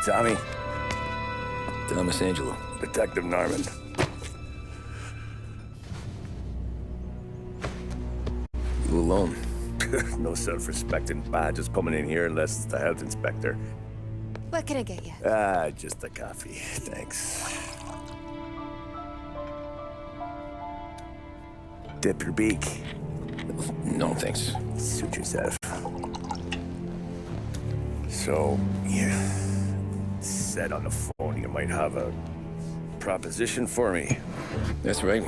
Tommy. Thomas Angelo. Detective Norman. You alone? No self-respecting badges coming in here unless it's the health inspector. What can I get you? Just a coffee. Thanks. Dip your beak. No, thanks. Suit yourself. So, you said on the phone you might have a proposition for me. That's right.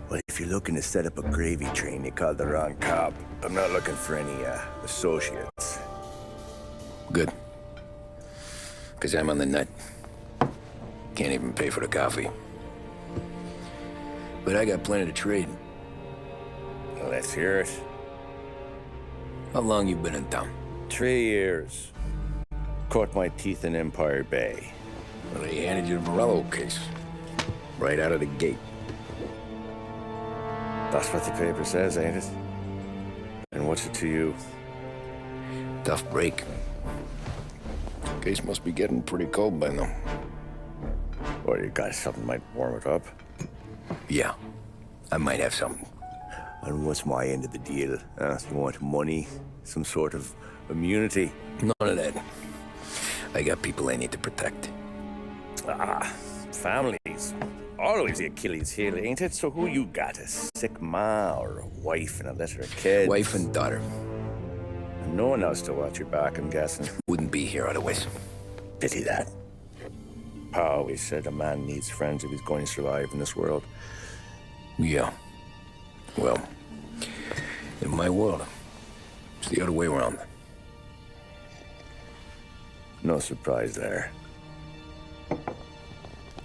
Well, if you're looking to set up a gravy train, you called the wrong cop. I'm not looking for any, associates. Good. Because I'm on the nut. Can't even pay for the coffee. But I got plenty to trade. Let's hear it. How long you been in town? 3 years. Caught my teeth in Empire Bay. Well, they handed you the Morello case. Right out of the gate. That's what the paper says, ain't it? And what's it to you? Tough break. Case must be getting pretty cold by now. Or you got something might warm it up? Yeah, I might have something. And what's my end of the deal? You want money? Some sort of immunity? None of that. I got people I need to protect. Families. Always the Achilles heel, ain't it? So who you got? A sick ma or a wife and a litter of kids? Wife and daughter. And no one else to watch your back, I'm guessing. Wouldn't be here otherwise. Pity that. Pa always said a man needs friends if he's going to survive in this world. Yeah. Well, in my world, it's the other way around. No surprise there.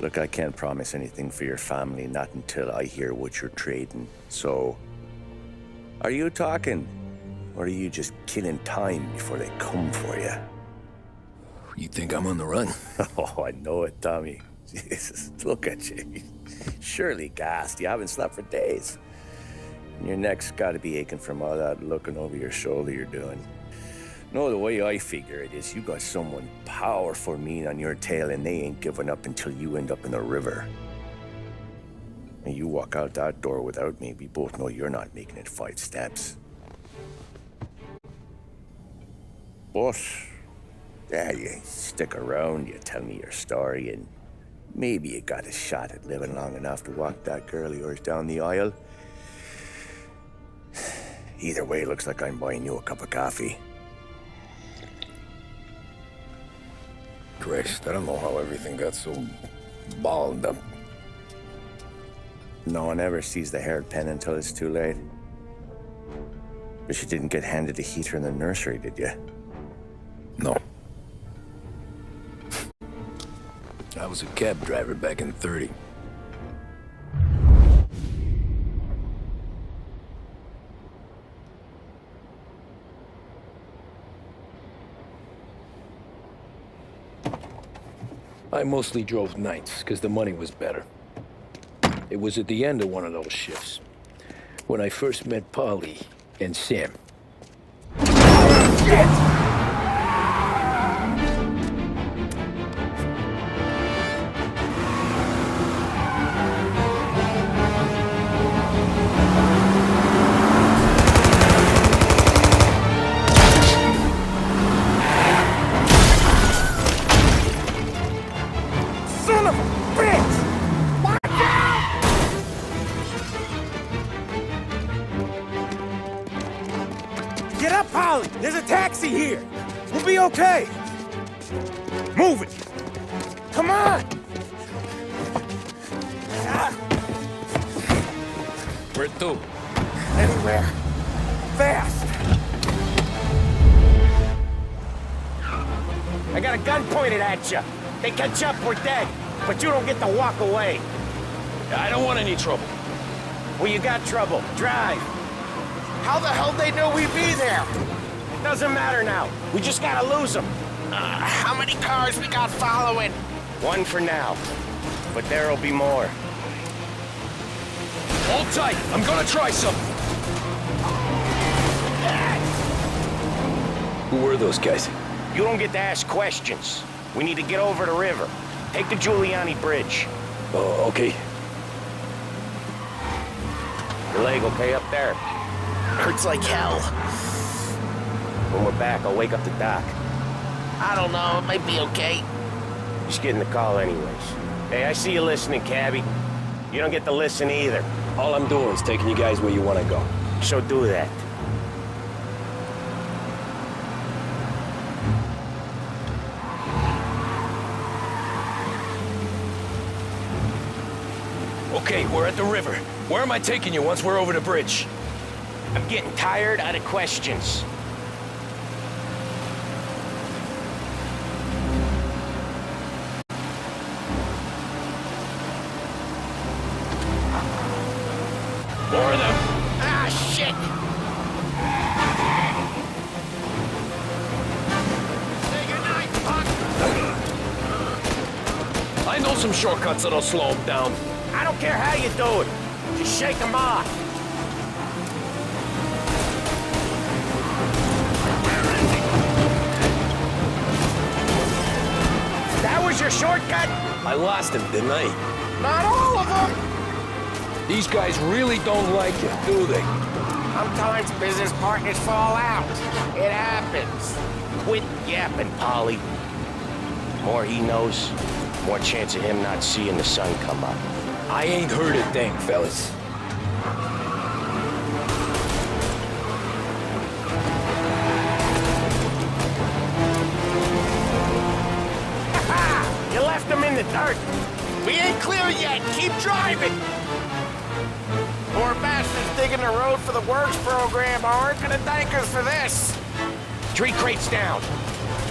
Look, I can't promise anything for your family, not until I hear what you're trading. So, are you talking? Or are you just killing time before they come for you? You think I'm on the run? Oh, I know it, Tommy. Jesus, look at you. Surely gassed. You haven't slept for days. And your neck's got to be aching from all that looking over your shoulder you're doing. No, the way I figure it is you got someone powerful mean on your tail and they ain't giving up until you end up in the river. And you walk out that door without me, we both know you're not making it 5 steps. But, yeah, you stick around, you tell me your story, and maybe you got a shot at living long enough to walk that girl of yours down the aisle. Either way, looks like I'm buying you a cup of coffee. Christ, I don't know how everything got so balled up. No one ever sees the hairpin until it's too late. But you didn't get handed a heater in the nursery, did you? No. I was a cab driver back in '30. I mostly drove nights, because the money was better. It was at the end of one of those shifts, when I first met Polly and Sam. Shit! Get up, Polly! There's a taxi here! We'll be okay! Move it! Come on! Where to? Anywhere. Fast! I got a gun pointed at you. They catch up, we're dead. But you don't get to walk away. I don't want any trouble. Well, you got trouble. Drive. How the hell they know we'd be there? Doesn't matter now. We just gotta lose them. How many cars we got following? One for now. But there'll be more. Hold tight. I'm gonna try something. Who were those guys? You don't get to ask questions. We need to get over the river. Take the Giuliani Bridge. Oh, okay. Your leg okay up there? Hurts like hell. When we're back, I'll wake up the doc. I don't know, it might be okay. Just getting the call anyways. Hey, I see you listening, cabbie. You don't get to listen either. All I'm doing is taking you guys where you want to go. So do that. Okay, we're at the river. Where am I taking you once we're over the bridge? I'm getting tired of the questions. More of them. Ah, shit! Say goodnight, punk! I know some shortcuts that'll slow them down. I don't care how you do it. Just shake them off. That was your shortcut? I lost him, didn't I? Not all of them. These guys really don't like you, do they? Sometimes business partners fall out. It happens. Quit yapping, Polly. More he knows, more chance of him not seeing the sun come up. I ain't heard a thing, fellas. Ha! You left him in the dirt. We ain't clear yet, keep driving! Poor bastards digging the road for the works program aren't gonna thank us for this. 3 crates down.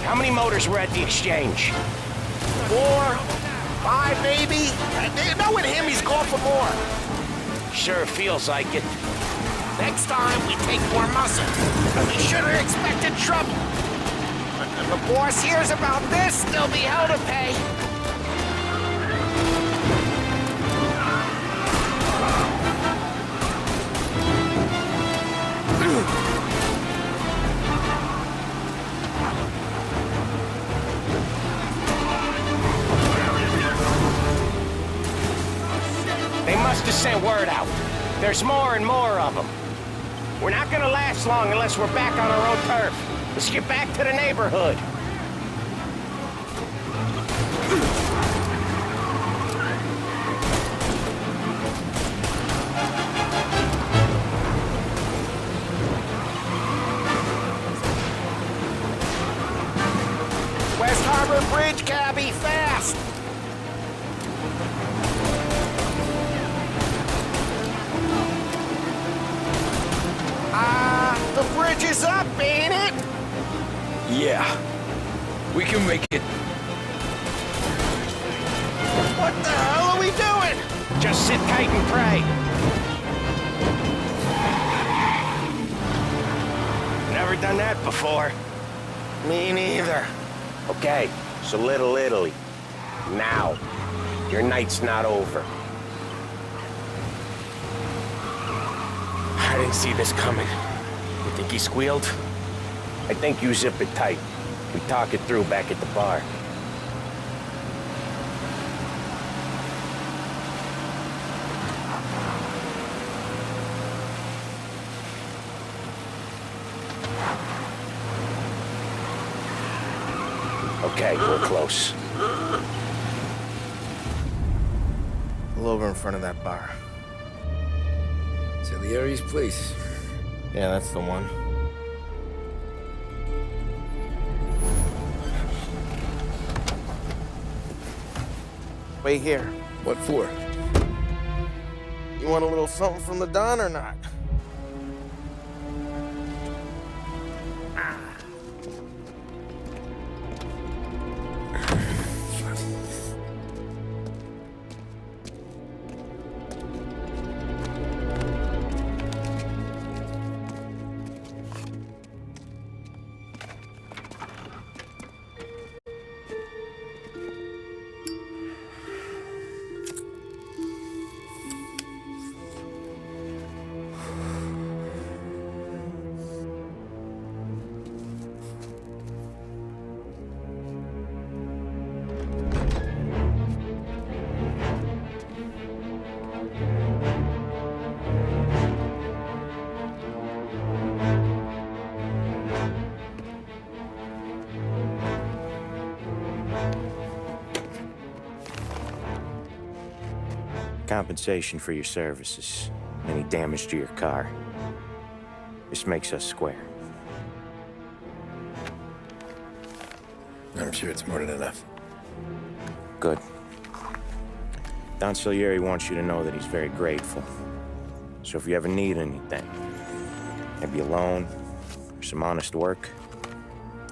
How many motors were at the exchange? 4, 5 maybe? Knowing him, he's going for more. Sure feels like it. Next time, we take more muscle. We should have expected trouble. If the boss hears about this, there'll be hell to pay. They must have sent word out. There's more and more of them. We're not gonna last long unless we're back on our own turf. Let's get back to the neighborhood. West Harbor Bridge, cabbie, fast! The bridge is up, ain't it? Yeah. We can make it. What the hell are we doing? Just sit tight and pray. Never done that before. Me neither. Okay, so Little Italy. Now. Your night's not over. I didn't see this coming. You think he squealed? I think you zip it tight. We talk it through back at the bar. Okay, we're close. Pull over in front of that bar. Salieri's place. Yeah, that's the one. Wait here. What for? You want a little something from the Don or not? Compensation for your services. Any damage to your car. This makes us square. I'm sure it's more than enough. Good. Don Salieri wants you to know that he's very grateful. So if you ever need anything, maybe a loan or some honest work,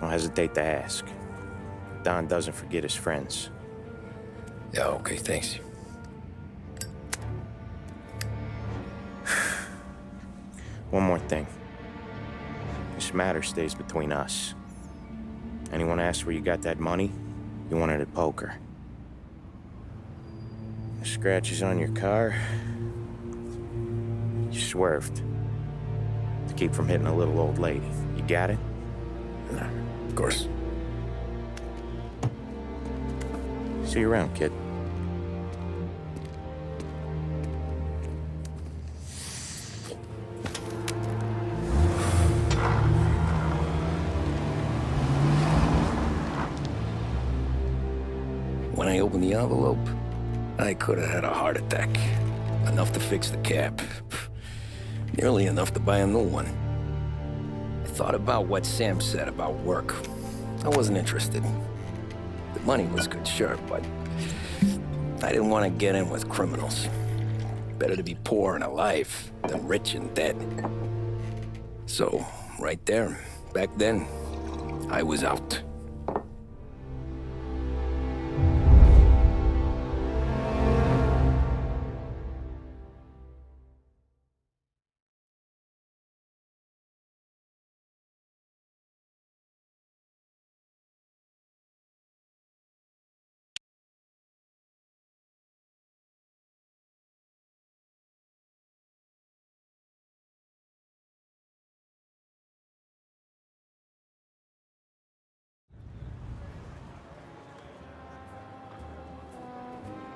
don't hesitate to ask. Don doesn't forget his friends. Yeah, okay, thanks. One more thing. This matter stays between us. Anyone asks where you got that money, you won it at poker. The scratches on your car, you swerved. To keep from hitting a little old lady. You got it? Nah, of course. See you around, kid. When I opened the envelope, I could have had a heart attack. Enough to fix the cap. Nearly enough to buy a new one. I thought about what Sam said about work. I wasn't interested. The money was good, sure, but I didn't want to get in with criminals. Better to be poor and alive than rich and dead. So, right there, back then, I was out.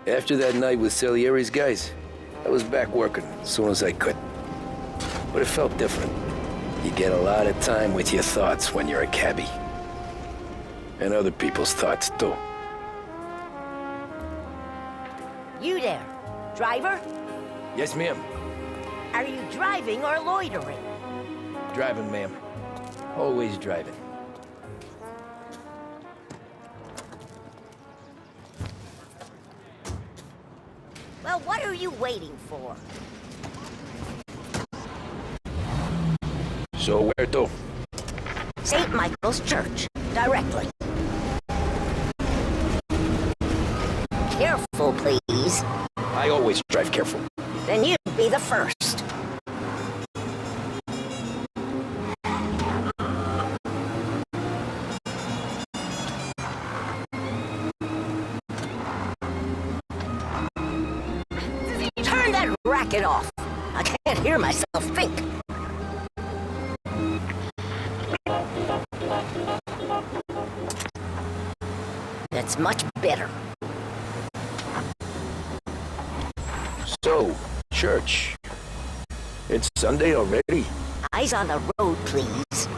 After that night with Salieri's guys, I was back working as soon as I could. But it felt different. You get a lot of time with your thoughts when you're a cabbie. And other people's thoughts, too. You there, driver? Yes, ma'am. Are you driving or loitering? Driving, ma'am. Always driving. Well, what are you waiting for? So where to? St. Michael's Church, directly. Careful, please. I always drive careful. Then you'd be the first. Turn that racket off. I can't hear myself think. That's much better. So, church. It's Sunday already? Eyes on the road, please.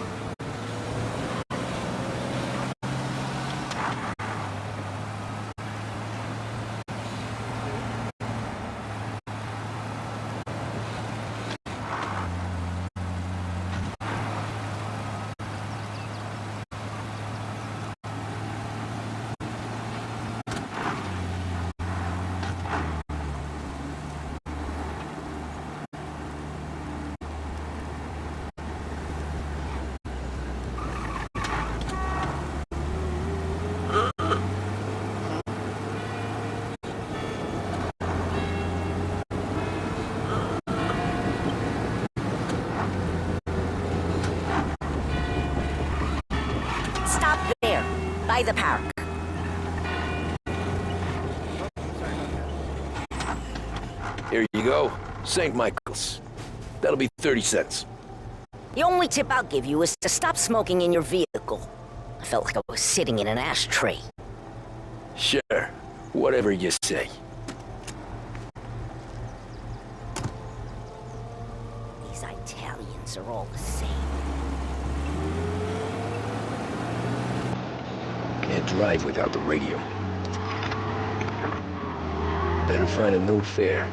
Stop there, by the park. Here you go. St. Michael's. That'll be 30 cents. The only tip I'll give you is to stop smoking in your vehicle. I felt like I was sitting in an ashtray. Sure. Whatever you say. These Italians are all the same. Can't drive without the radio. Better find a new fare.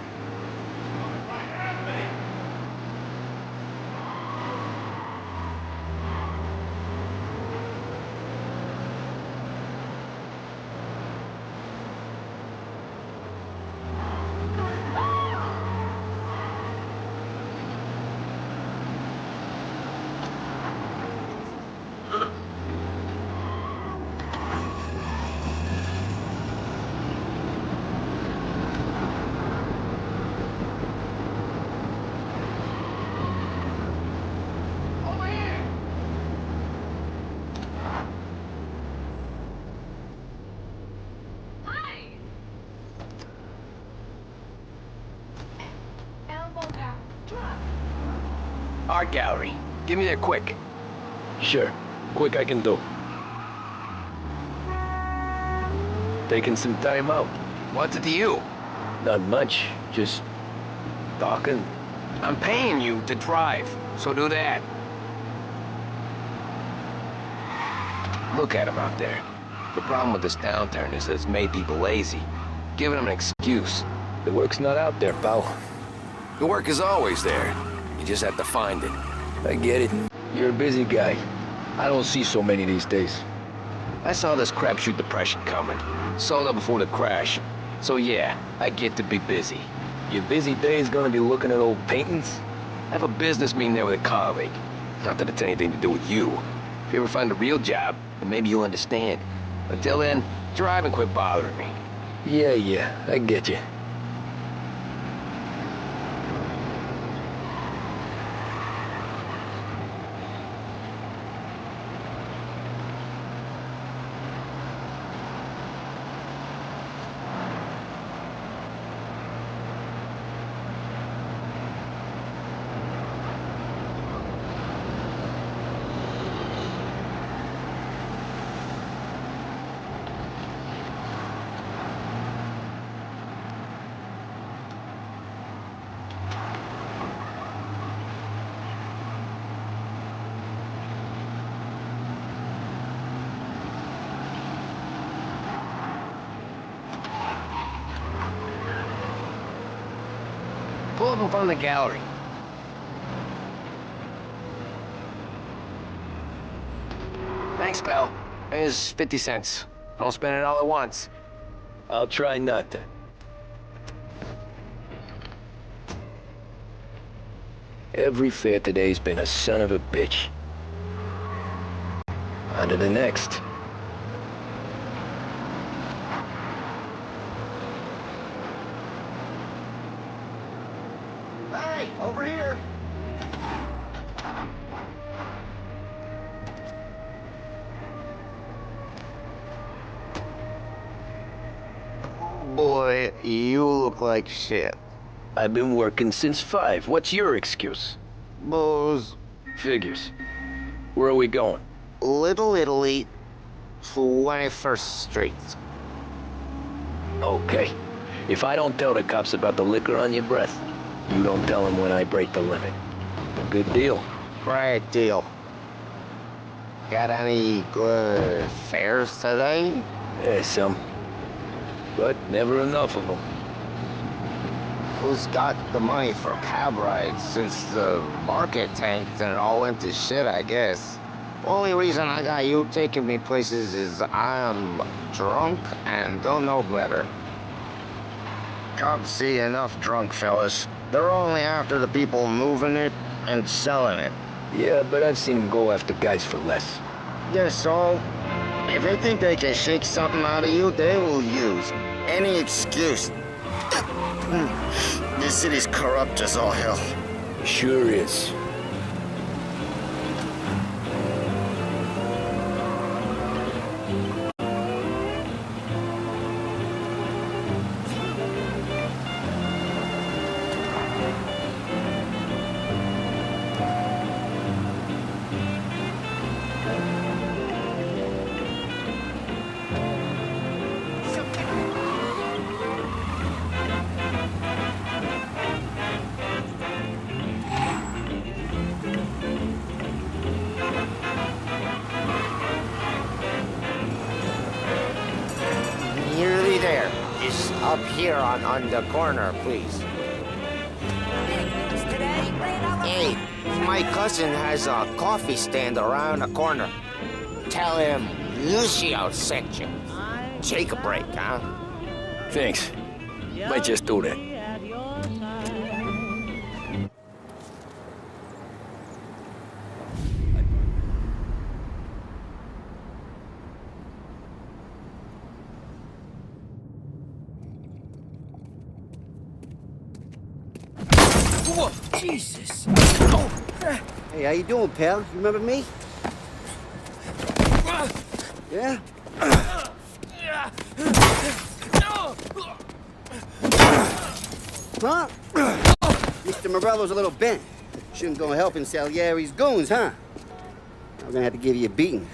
Art gallery. Give me there quick. Sure. Quick I can do. Taking some time out. What's it to you? Not much. Just talking. I'm paying you to drive, so do that. Look at him out there. The problem with this downturn is that it's made people lazy, giving them an excuse. The work's not out there, pal. The work is always there. You just have to find it. I get it. You're a busy guy. I don't see so many these days. I saw this crapshoot depression coming. Sold up before the crash. So yeah, I get to be busy. Your busy day's gonna be looking at old paintings? I have a business meeting there with a colleague. Not that it's anything to do with you. If you ever find a real job, then maybe you'll understand. Until then, drive and quit bothering me. Yeah, I get you. Pull up in front of the gallery. Thanks, pal. Here's 50 cents. Don't spend it all at once. I'll try not to. Every fare today's been a son of a bitch. On to the next. Hey, over here! Boy, you look like shit. I've been working since 5. What's your excuse? Booze. Figures. Where are we going? Little Italy, 21st Street. Okay. If I don't tell the cops about the liquor on your breath, you don't tell them when I break the limit. A good deal. Great deal. Got any good fares today? Yeah, some. But never enough of them. Who's got the money for cab rides since the market tanked and it all went to shit, I guess? Only reason I got you taking me places is I'm drunk and don't know better. Cops see enough drunk fellas. They're only after the people moving it and selling it. Yeah, but I've seen them go after guys for less. Yes, so if they think they can shake something out of you, they will use any excuse. This city's corrupt as all hell. Sure is. is up here on the corner, please. Hey, my cousin has a coffee stand around the corner. Tell him Lucio sent you. Take a break, huh? Thanks. Might just do that. Whoa, Jesus. Oh. Hey, how you doing, pal? You remember me? Yeah? Huh? Mr. Morello's a little bent. Shouldn't go helping Salieri's goons, huh? I'm gonna have to give you a beating.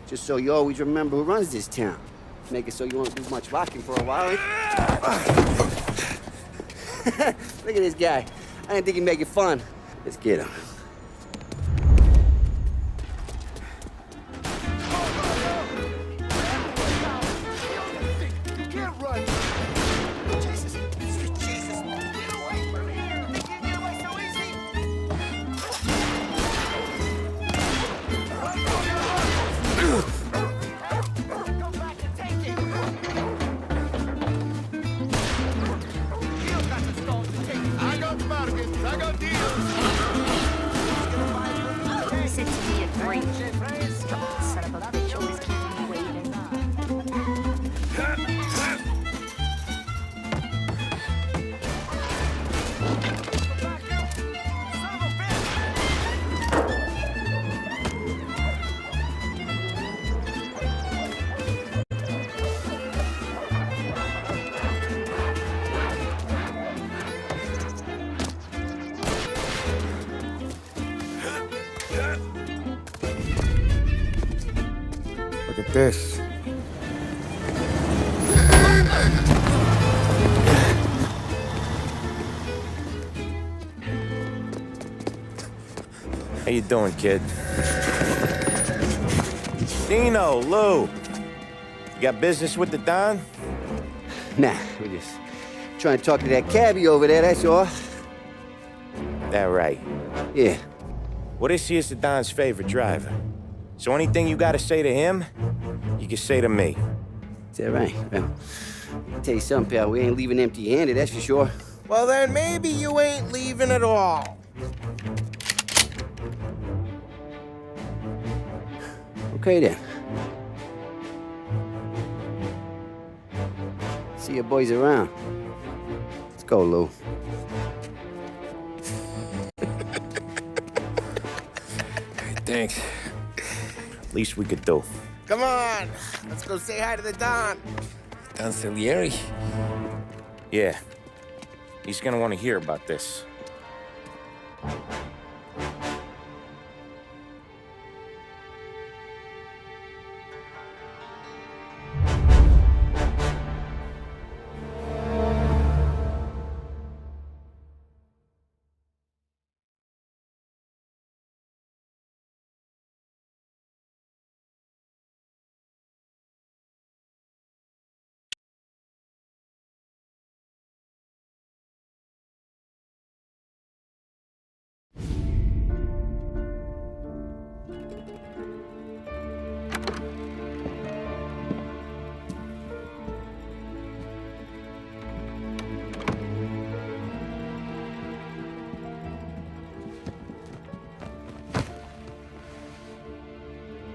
Just so you always remember who runs this town. Make it so you won't do much rocking for a while. Look at this guy. I didn't think he'd make it fun. Let's get him. Said to me a great son of a bitch always keeping me waiting. Look at this. How you doing, kid? Dino, Lou. You got business with the Don? Nah, we're just trying to talk to that cabbie over there, that's all. That right. Yeah. Well, this here's the Don's favorite driver. So anything you gotta say to him, you can say to me. Is that right? Well, I'll tell you something, pal. We ain't leaving empty-handed, that's for sure. Well, then maybe you ain't leaving at all. Okay, then. See your boys around. Let's go, Lou. Thanks. Least we could do. Come on, let's go say hi to the Don. Don Salieri? Yeah. He's gonna want to hear about this.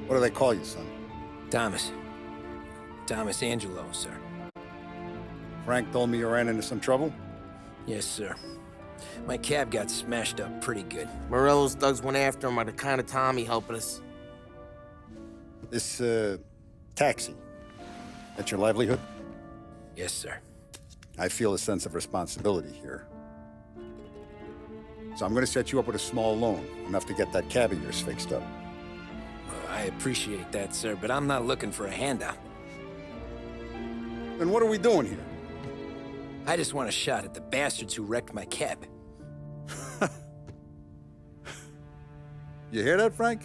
What do they call you, son? Thomas. Thomas Angelo, sir. Frank told me you ran into some trouble? Yes, sir. My cab got smashed up pretty good. Morello's thugs went after him by the kind of Tommy helping us. This, taxi. That's your livelihood? Yes, sir. I feel a sense of responsibility here. So I'm gonna set you up with a small loan, enough to get that cab of yours fixed up. I appreciate that, sir, but I'm not looking for a handout. Then what are we doing here? I just want a shot at the bastards who wrecked my cab. You hear that, Frank?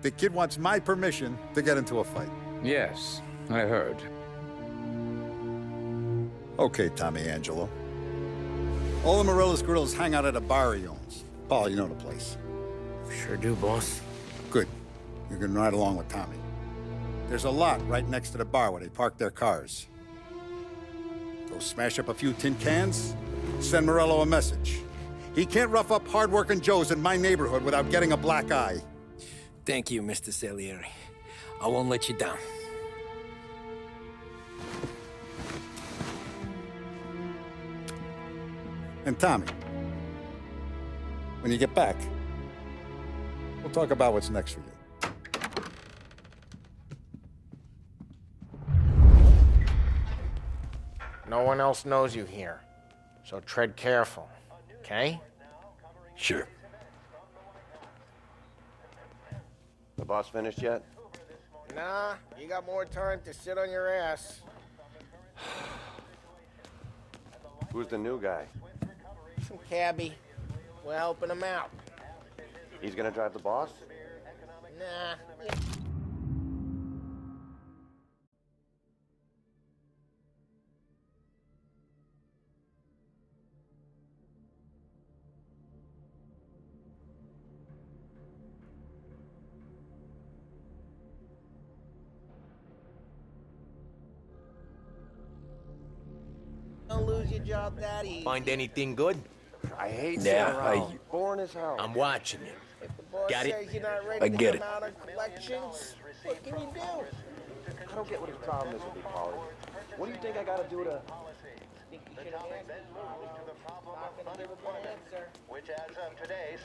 The kid wants my permission to get into a fight. Yes, I heard. Okay, Tommy Angelo. All the Morello's grills hang out at a bar he owns. Paul, you know the place. Sure do, boss. Good. You can ride along with Tommy. There's a lot right next to the bar where they park their cars. Go smash up a few tin cans, send Morello a message. He can't rough up hard-working Joes in my neighborhood without getting a black eye. Thank you, Mr. Salieri. I won't let you down. And Tommy, when you get back, we'll talk about what's next for you. No one else knows you here, so tread careful, okay? Sure. The boss finished yet? Nah, you got more time to sit on your ass. Who's the new guy? Some cabbie. We're helping him out. He's gonna drive the boss? Nah. Don't lose your job that easy. Find anything good? I hate Yeah, sitting around. Boring as hell. I'm watching you. If the boss Got it? says you're not ready I to get come it. out on collections, what can you do? I don't get what his problem is with me, Polly. What do you think I gotta do to... Think you should have asked? Not gonna give a good answer. Which as of today...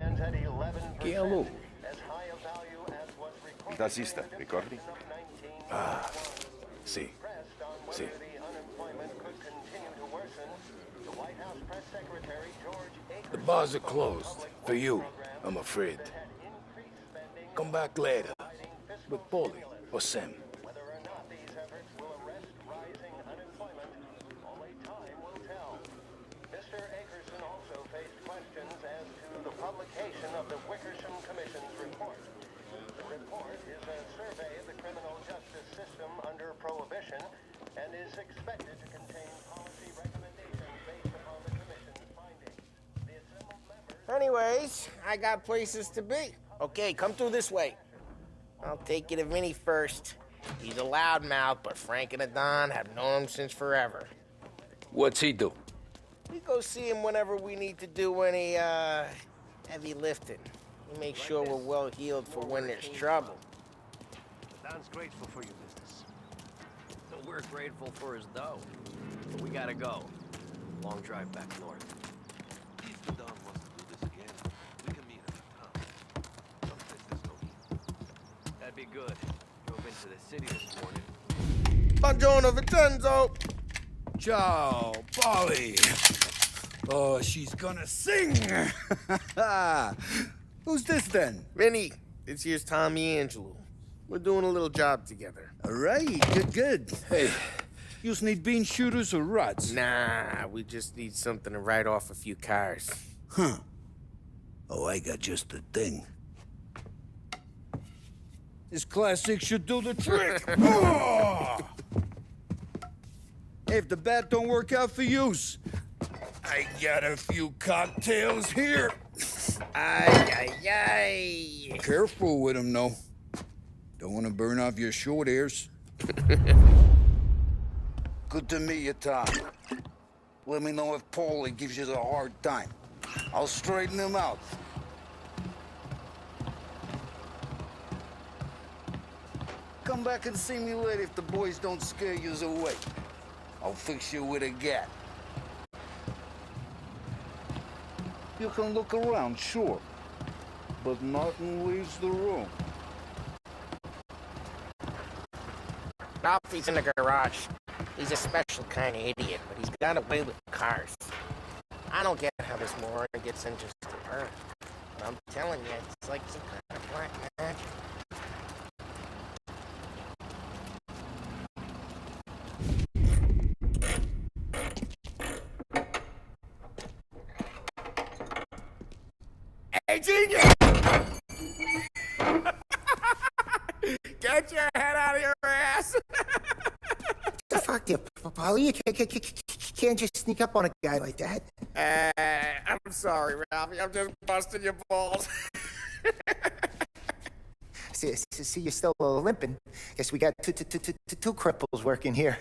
At 11%, Che allo? as high a value as was recorded. Tassista, ricordi? Ah, sì. Sì. The unemployment could continue to worsen. The White House press secretary George Akers The bars are closed. For you, I'm afraid. Come back later. With Paulie or Sam. whether or not these efforts will arrest rising unemployment. Only time will tell. Mr. Akerson also faced questions as to the publication of the Wickersham Commission's report. The report is a survey of the criminal justice system under Prohibition and is expected to contain policy recommendations based upon the Commission's findings. The assembled members... Anyways, I got places to be. Okay, come through this way. I'll take you to Vinny first. He's a loudmouth, but Frank and the Don have known him since forever. What's he do? We go see him whenever we need to do any, heavy lifting. We make sure we're well heeled for when there's trouble. Don's grateful for your business. We're grateful for his dough. But we gotta go. Long drive back north. If the Don wants to do this again, we can meet him in town. Someplace there's no heat. That'd be good. Drove into the city this morning. Buongiorno, Vincenzo! Ciao, Polly. Oh, she's gonna sing. Who's this then? Vinny, this here's Tommy Angelo. We're doing a little job together. All right, good. Hey, you need bean shooters or rods? Nah, we just need something to write off a few cars. Huh. Oh, I got just the thing. This classic should do the trick. Oh! If the bat don't work out for use, I got a few cocktails here. Ay, ay, ay. Careful with them, though. Don't want to burn off your short hairs. good to meet you, Tom. Let me know if Paulie gives you the hard time. I'll straighten him out. Come back and see me later if the boys don't scare you away. I'll fix you with a gat. You can look around, sure, but nothing leaves the room. Ralphie's in the garage. He's a special kind of idiot, but he's got a way with cars. I don't get how this moron gets in just a birth. But I'm telling you, it's like some kind of black magic. Hey, genius! Get your head out of your ass! The fuck, you, Paulie? You can't just sneak up on a guy like that. I'm sorry, Ralphie. I'm just busting your balls. See, you're still limping. Guess we got two cripples working here.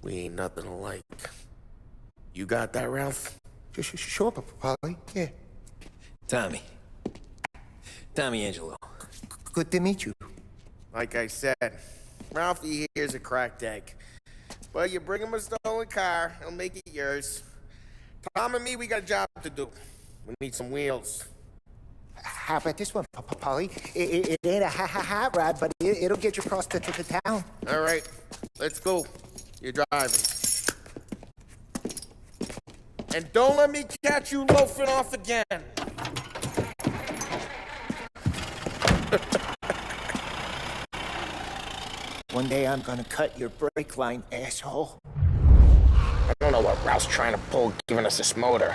We ain't nothing alike. You got that, Ralph? Sure, Paulie. Yeah. Tommy Angelo. Good to meet you. Like I said, Ralphie here's a cracked egg. But you bring him a stolen car, he'll make it yours. Tom and me, we got a job to do. We need some wheels. How about this one, Paulie? It ain't a hot rod, but it'll get you across to town. All right, let's go. You're driving. And don't let me catch you loafing off again. One day I'm gonna cut your brake line, asshole. I don't know what Ralph's trying to pull, giving us this motor.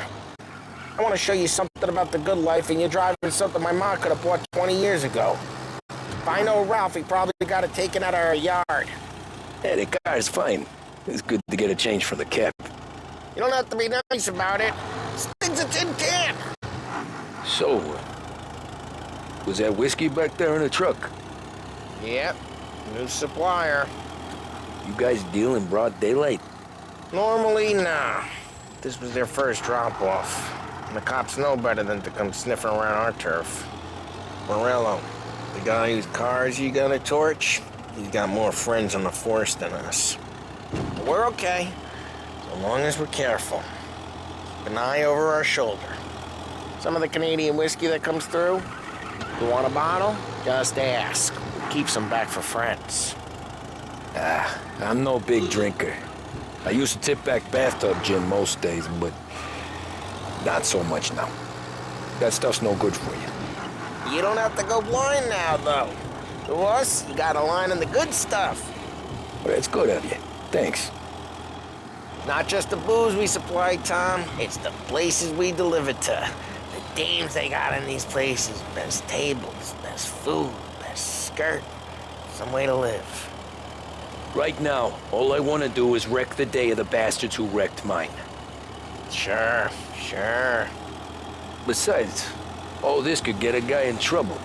I want to show you something about the good life, and you're driving something my mom could have bought 20 years ago. If I know Ralph, he probably got it taken out of our yard. Yeah, the car's fine. It's good to get a change for the cap. You don't have to be nice about it. This thing's a tin can. So, was that whiskey back there in the truck? Yep, new supplier. You guys deal in broad daylight? Normally, nah. This was their first drop-off. And the cops know better than to come sniffing around our turf. Morello, the guy whose cars you got a torch, he's got more friends on the force than us. But we're okay, so long as we're careful. Keep an eye over our shoulder. Some of the Canadian whiskey that comes through, you want a bottle? Just ask. Keep some back for friends. I'm no big drinker. I used to tip back bathtub gin most days, but not so much now. That stuff's no good for you. You don't have to go blind now, though. To us, you got a line on the good stuff. Well, that's good of you. Thanks. Not just the booze we supply, Tom. It's the places we deliver to. The dames they got in these places. Best tables, best food, best skirt. Some way to live. Right now, all I want to do is wreck the day of the bastards who wrecked mine. Sure. Besides, all this could get a guy in trouble.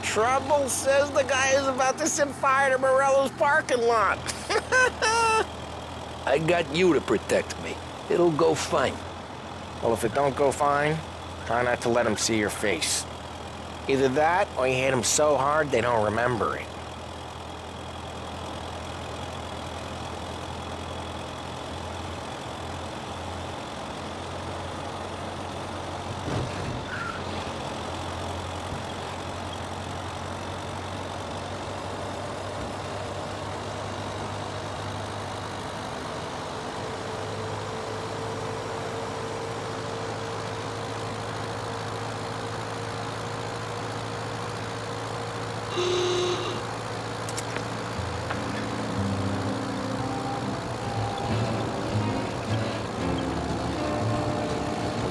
Trouble, says the guy who's about to set fire to Morello's parking lot. I got you to protect me. It'll go fine. Well, if it don't go fine, try not to let them see your face. Either that, or you hit them so hard they don't remember it.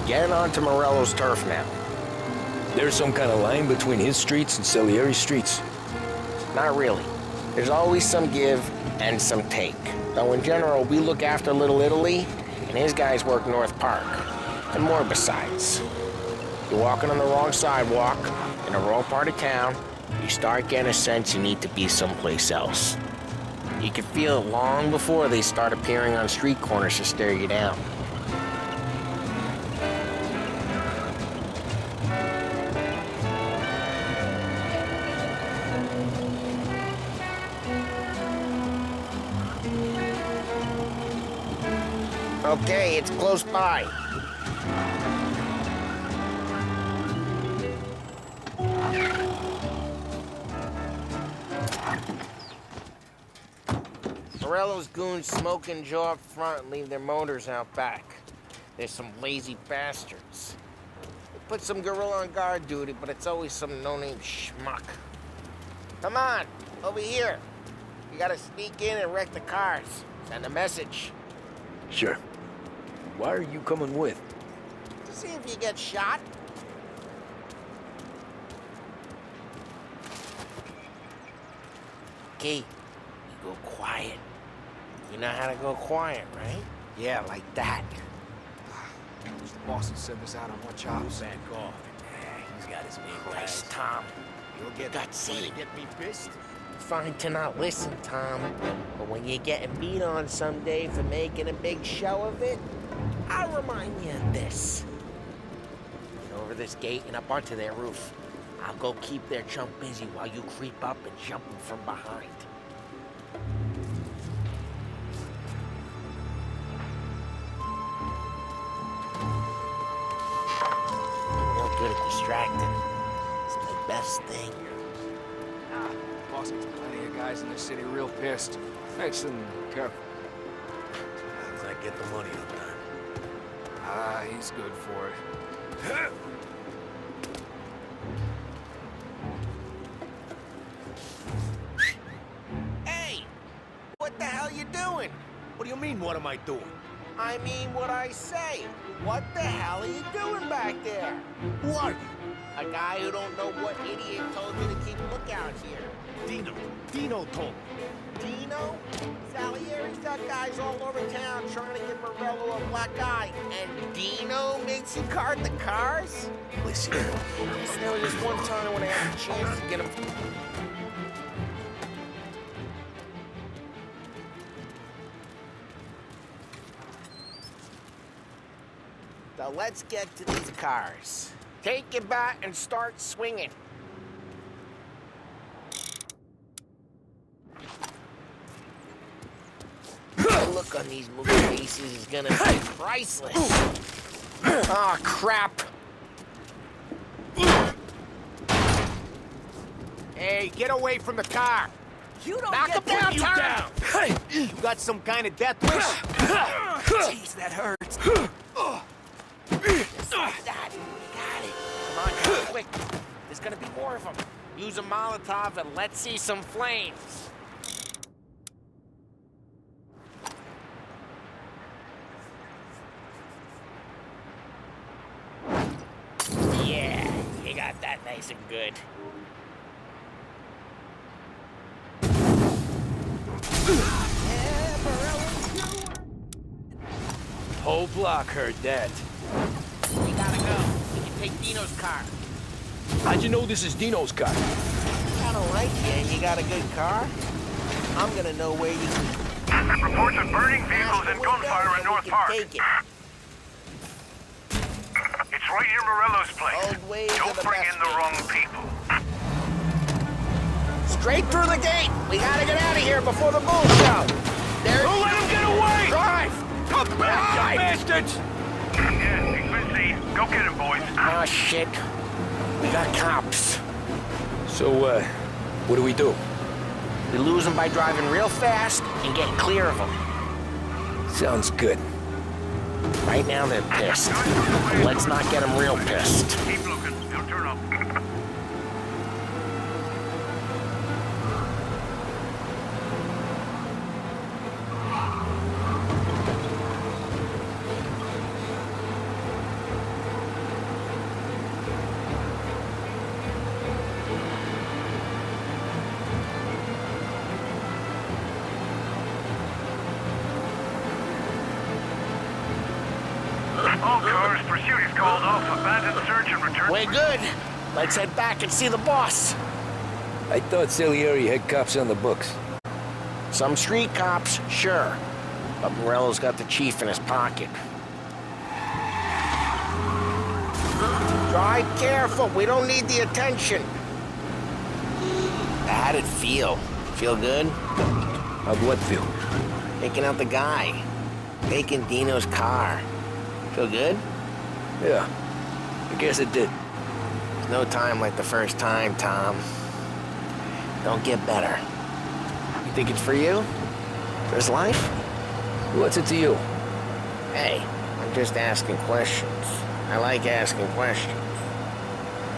Getting onto Morello's turf now. There's some kind of line between his streets and Salieri's streets? Not really. There's always some give and some take. Though in general, we look after Little Italy, and his guys work North Park. And more besides. You're walking on the wrong sidewalk, in the wrong part of town, you start getting a sense you need to be someplace else. You can feel it long before they start appearing on street corners to stare you down. Okay, it's close by. Morello's goons smoke and jaw up front and leave their motors out back. There's some lazy bastards. They put some gorilla on guard duty, but it's always some no-name schmuck. Come on, over here. You gotta sneak in and wreck the cars. Send a message. Sure. Why are you coming with? To see if you get shot. Okay, you go quiet. You know how to go quiet, right? Yeah, like that. The boss has sent us out on one chops. Back off. He's got his big Christ, guys. Tom. You'll get Gutsy. Get me pissed? Fine to not listen, Tom. But when you're getting beat on someday for making a big show of it, I'll remind you of this. Get over this gate and up onto their roof. I'll go keep their chump busy while you creep up and jump him from behind. Real good at distracting. It's my best thing. Boss gets plenty of guys in this city real pissed. Makes them careful. As I get the money on time. Ah, he's good for it. Hey! What the hell you doing? What do you mean, what am I doing? I mean what I say. What the hell are you doing back there? Who are you? A guy who don't know what idiot told you to keep lookout here. Dino told me. Dino? Salieri's got guys all over town trying to give Morello a black eye. And Dino makes you guard the cars? Listen, There was this one time when I had a chance to get him. So let's get to these cars. Take your bat and start swinging. The look on these movie faces is gonna be priceless. Oh, crap. hey, get away from the car. You don't Knock him down, you Tom. down. Hey, you got some kind of death wish? Jeez, that hurts. Just like that. You got it. Come on, quick. There's gonna be more of them. Use a Molotov and let's see some flames. Yeah, you got that nice and good. Whole block heard that. We gotta go. We can take Dino's car. How'd you know this is Dino's car? I don't like you and you got a good car. I'm gonna know where you can... Reports of burning vehicles and gunfire in North Park. Take it. It's right near Morello's place. Old ways Don't are the bring best in the wrong people. Straight through the gate. We gotta get out of here before the bulls show. There's... Don't let him get away! Drive! Come back, you bastards! Yeah, he's been seen. Go get him, boys. Oh, shit. We got cops. So, what do we do? We lose them by driving real fast and getting clear of them. Sounds good. Right now, they're pissed. Let's not get them real pissed. Keep looking. He'll turn up. All cars, pursuit is called off. Abandon search and return. We're good. Let's head back and see the boss. I thought Salieri had cops on the books. Some street cops, sure. But Morello's got the chief in his pocket. Drive careful. We don't need the attention. How'd it feel? Feel good? How'd what feel? Taking out the guy. Taking Dino's car. Feel good? Yeah, I guess it did. There's no time like the first time, Tom. Don't get better. You think it's for you? There's life? What's it to you? Hey, I'm just asking questions. I like asking questions.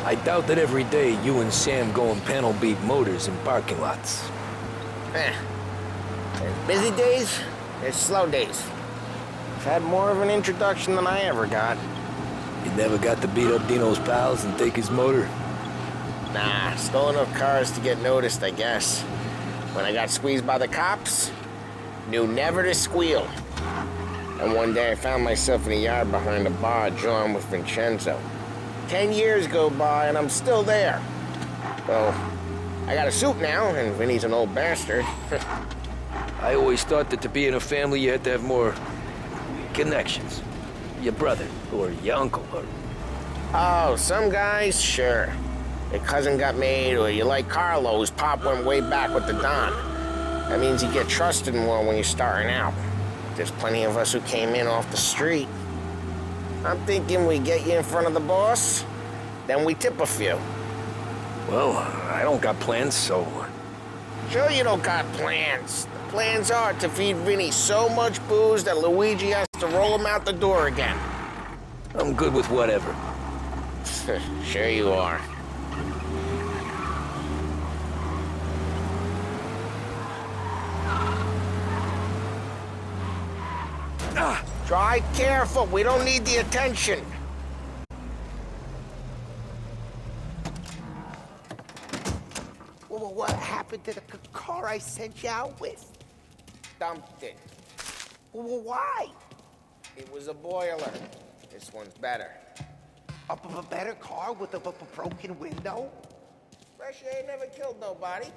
I doubt that every day you and Sam go and panel beat motors in parking lots. There's busy days, there's slow days. I've had more of an introduction than I ever got. You never got to beat up Dino's pals and take his motor? Nah, stole enough cars to get noticed, I guess. When I got squeezed by the cops, knew never to squeal. And one day I found myself in a yard behind a bar drawn with Vincenzo. 10 years go by and I'm still there. So, I got a suit now, and Vinny's an old bastard. I always thought that to be in a family you had to have more connections. Your brother, or your uncle, or... Oh, some guys, sure. Your cousin got made, or you like Carlo's pop went way back with the Don. That means you get trusted more when you're starting out. There's plenty of us who came in off the street. I'm thinking we get you in front of the boss, then we tip a few. Well, I don't got plans, so... Sure you don't got plans. The plans are to feed Vinny so much booze that Luigi has to roll him out the door again. I'm good with whatever. Sure you are. Drive careful, we don't need the attention. Well, what happened to the car I sent you out with? Dumped it. Well, why? It was a boiler. This one's better. A better car with a broken window? Fresh air never killed nobody.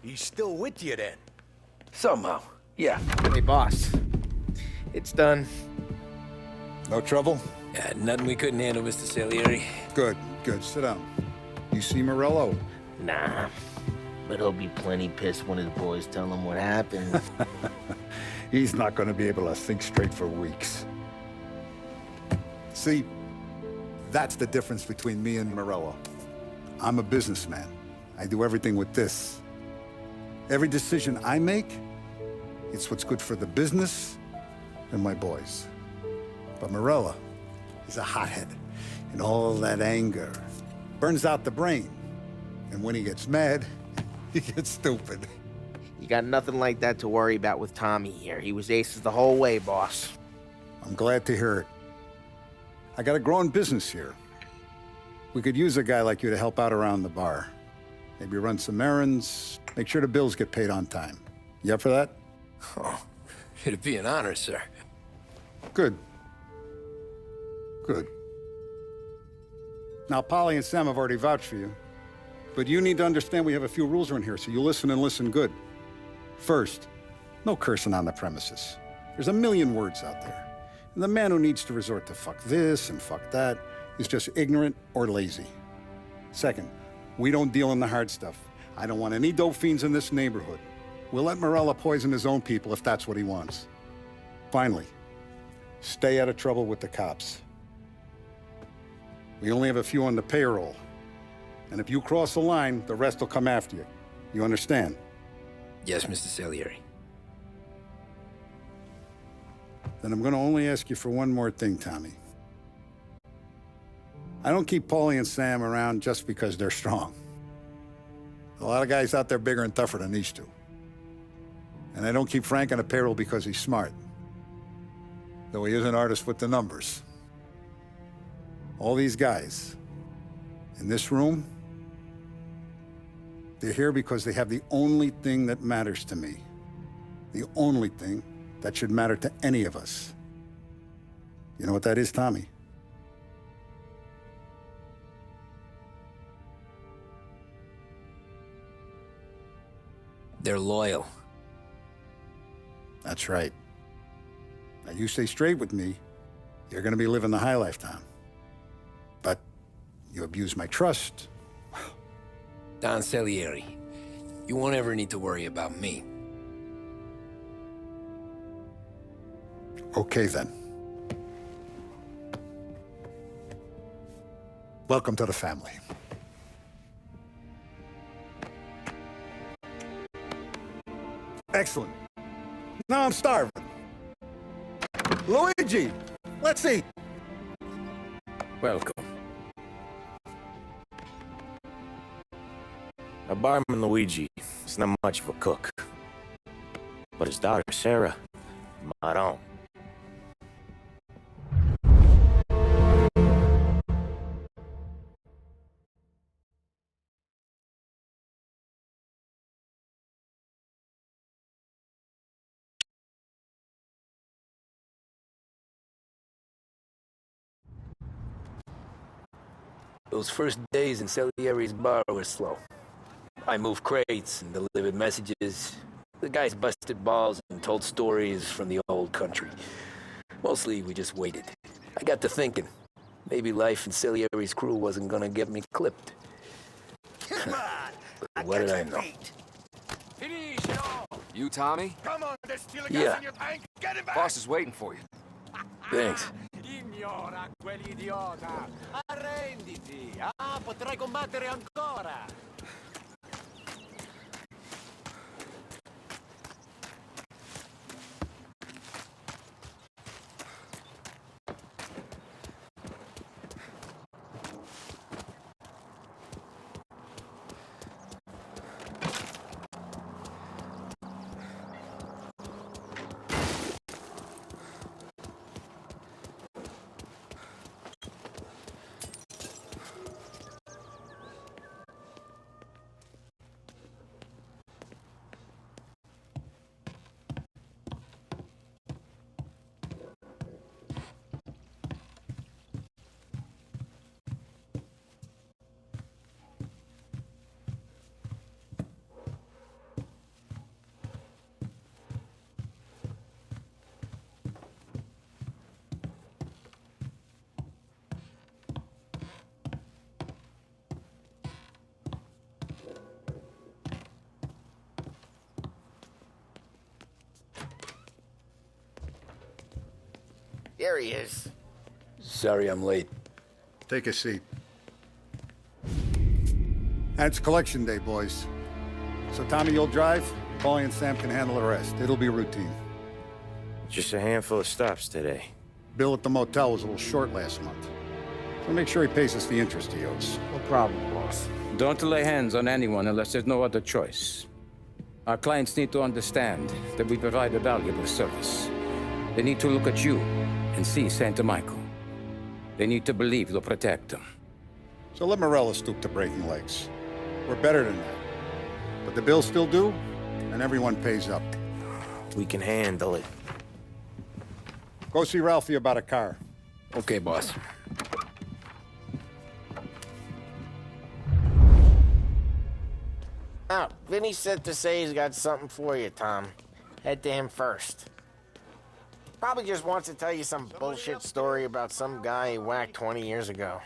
He's still with you then? Somehow, yeah. Hey, boss. It's done. No trouble? Yeah, nothing we couldn't handle, Mr. Salieri. Good, good. Sit down. You see Morello? Nah. But he'll be plenty pissed when his boys tell him what happened. He's not going to be able to think straight for weeks. See, that's the difference between me and Morello. I'm a businessman. I do everything with this. Every decision I make, it's what's good for the business and my boys. But Morello, he's a hothead, and all that anger burns out the brain. And when he gets mad, he gets stupid. You got nothing like that to worry about with Tommy here. He was aces the whole way, boss. I'm glad to hear it. I got a growing business here. We could use a guy like you to help out around the bar. Maybe run some errands, Make sure the bills get paid on time. You up for that? Oh, it'd be an honor, sir. Good. Good. Now, Polly and Sam have already vouched for you. But you need to understand we have a few rules around here, so you listen and listen good. First, no cursing on the premises. There's a million words out there. And the man who needs to resort to fuck this and fuck that is just ignorant or lazy. Second, we don't deal in the hard stuff. I don't want any dope fiends in this neighborhood. We'll let Morella poison his own people if that's what he wants. Finally, stay out of trouble with the cops. We only have a few on the payroll. And if you cross the line, the rest will come after you. You understand? Yes, Mr. Salieri. Then I'm gonna only ask you for one more thing, Tommy. I don't keep Paulie and Sam around just because they're strong. A lot of guys out there bigger and tougher than these two. And I don't keep Frank on the payroll because he's smart. Though he is an artist with the numbers. All these guys in this room, they're here because they have the only thing that matters to me. The only thing that should matter to any of us. You know what that is, Tommy? They're loyal. That's right. Now you stay straight with me, you're gonna be living the high life, Tom. But you abuse my trust. Don Salieri, you won't ever need to worry about me. Okay, then. Welcome to the family. Excellent. Now I'm starving. Luigi, let's eat. Welcome. Our barman Luigi is not much of a cook. But his daughter, Sarah, Maron. Those first days in Salieri's bar were slow. I moved crates and delivered messages. The guys busted balls and told stories from the old country. Mostly, we just waited. I got to thinking, maybe life in Salieri's crew wasn't gonna get me clipped. Come on! But what did I know? Finish it all! You, Tommy? Come on, there's still a Yeah. gas in your tank! Get it back! Boss is waiting for you. Thanks. Ignora quell'idiota! Arrenditi! Ah, potrai combattere ancora! There he is. Sorry I'm late. Take a seat. It's collection day, boys. So Tommy, you'll drive. Paulie and Sam can handle the rest. It'll be routine. Just a handful of stops today. Bill at the motel was a little short last month. So make sure he pays us the interest he owes. No problem, boss. Don't lay hands on anyone unless there's no other choice. Our clients need to understand that we provide a valuable service. They need to look at you and see Santa Michael. They need to believe you'll protect them. So let Morella stoop to breaking legs. We're better than that. But the bill's still due, and everyone pays up. We can handle it. Go see Ralphie about a car. Okay, boss. Oh, Vinny said to say he's got something for you, Tom. Head to him first. Probably just wants to tell you some bullshit story about some guy he whacked 20 years ago.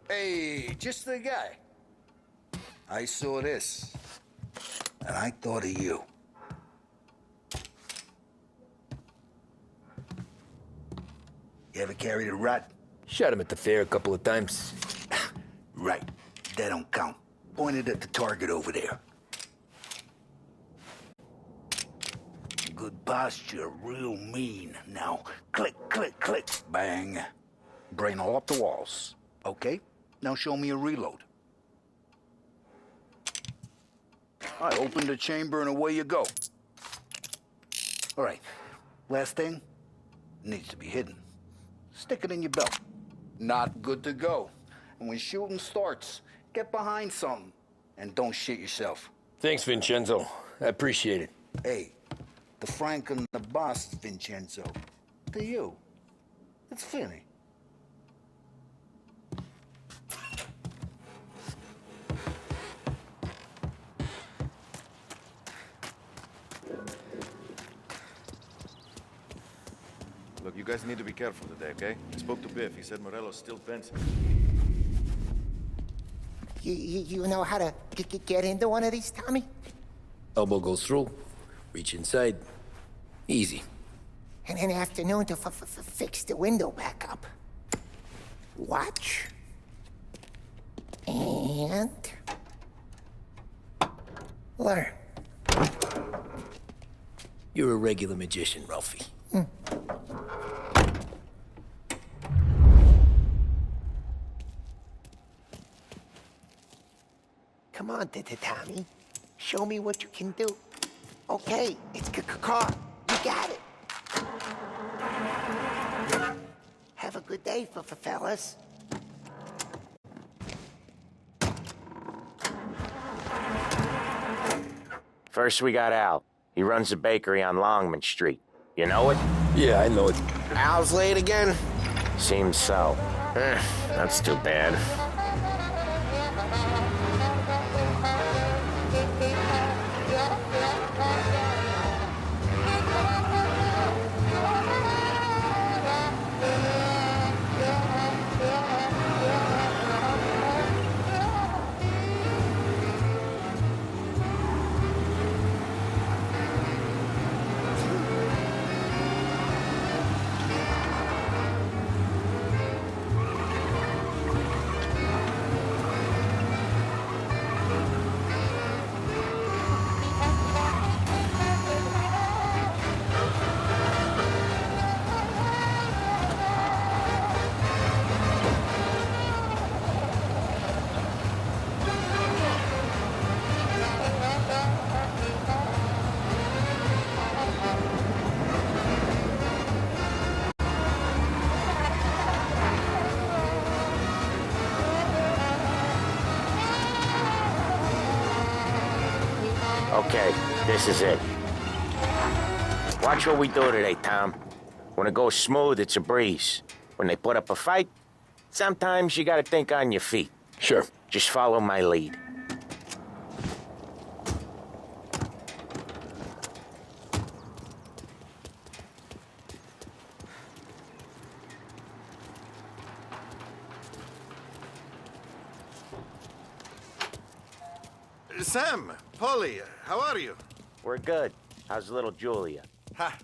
Hey, just the guy. I saw this, and I thought of you. You ever carried a rat? Shot him at the fair a couple of times. Right. That don't count. Pointed at the target over there. Good posture, real mean. Now, click, click, click, bang. Brain all up the walls. Okay? Now show me a reload. I open the chamber and away you go. All right. Last thing. Needs to be hidden. Stick it in your belt. Not good to go. And when shooting starts, get behind something. And don't shit yourself. Thanks, Vincenzo. I appreciate it. Hey, the Frank and the boss, Vincenzo. To you. It's Vinny. Look, you guys need to be careful today, okay? I spoke to Biff. He said Morello's still bent. You know how to get into one of these, Tommy? Elbow goes through. Reach inside. Easy. And an afternoon to fix the window back up. Watch. And... learn. You're a regular magician, Ralphie. Come on, Tommy. Show me what you can do. Okay, it's car. You got it. Have a good day, fellas. First, we got Al. He runs a bakery on Longman Street. You know it? Yeah, I know it. Al's late again? Seems so. That's too bad. Okay, this is it. Watch what we do today, Tom. When it goes smooth, it's a breeze. When they put up a fight, sometimes you gotta think on your feet. Sure. Just follow my lead. Sam, Polly, how are you? We're good. How's little Julia? Ha!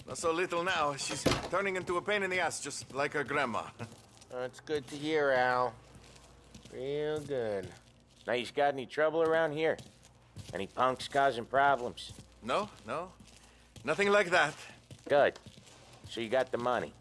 Not so little now. She's turning into a pain in the ass, just like her grandma. That's good to hear, Al. Real good. Now, you got any trouble around here? Any punks causing problems? No, no. Nothing like that. Good. So you got the money.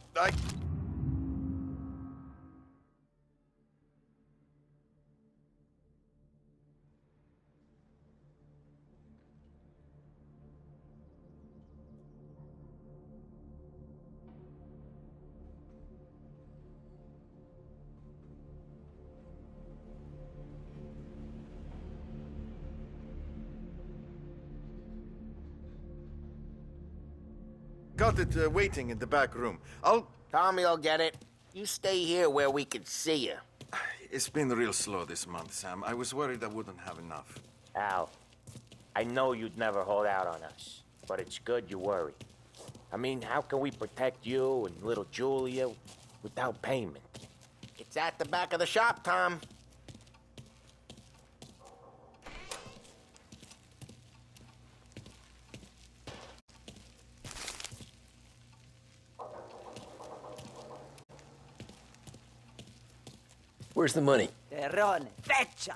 got it waiting in the back room. Tommy'll get it. You stay here where we can see you. It's been real slow this month, Sam. I was worried I wouldn't have enough. Al, I know you'd never hold out on us, but it's good you worry. I mean, how can we protect you and little Julia without payment? It's at the back of the shop, Tom. Where's the money? Terrone, feccia!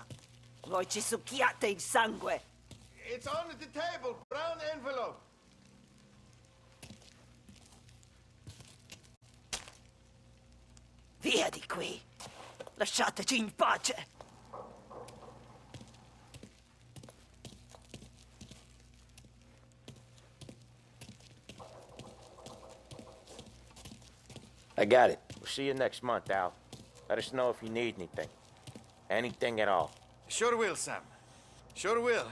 Voi ci succhiate il sangue! It's on the table, brown envelope. Via di qui! Lasciateci in pace! I got it. We'll see you next month, Al. Let us know if you need anything. Anything at all. Sure will, Sam. Sure will.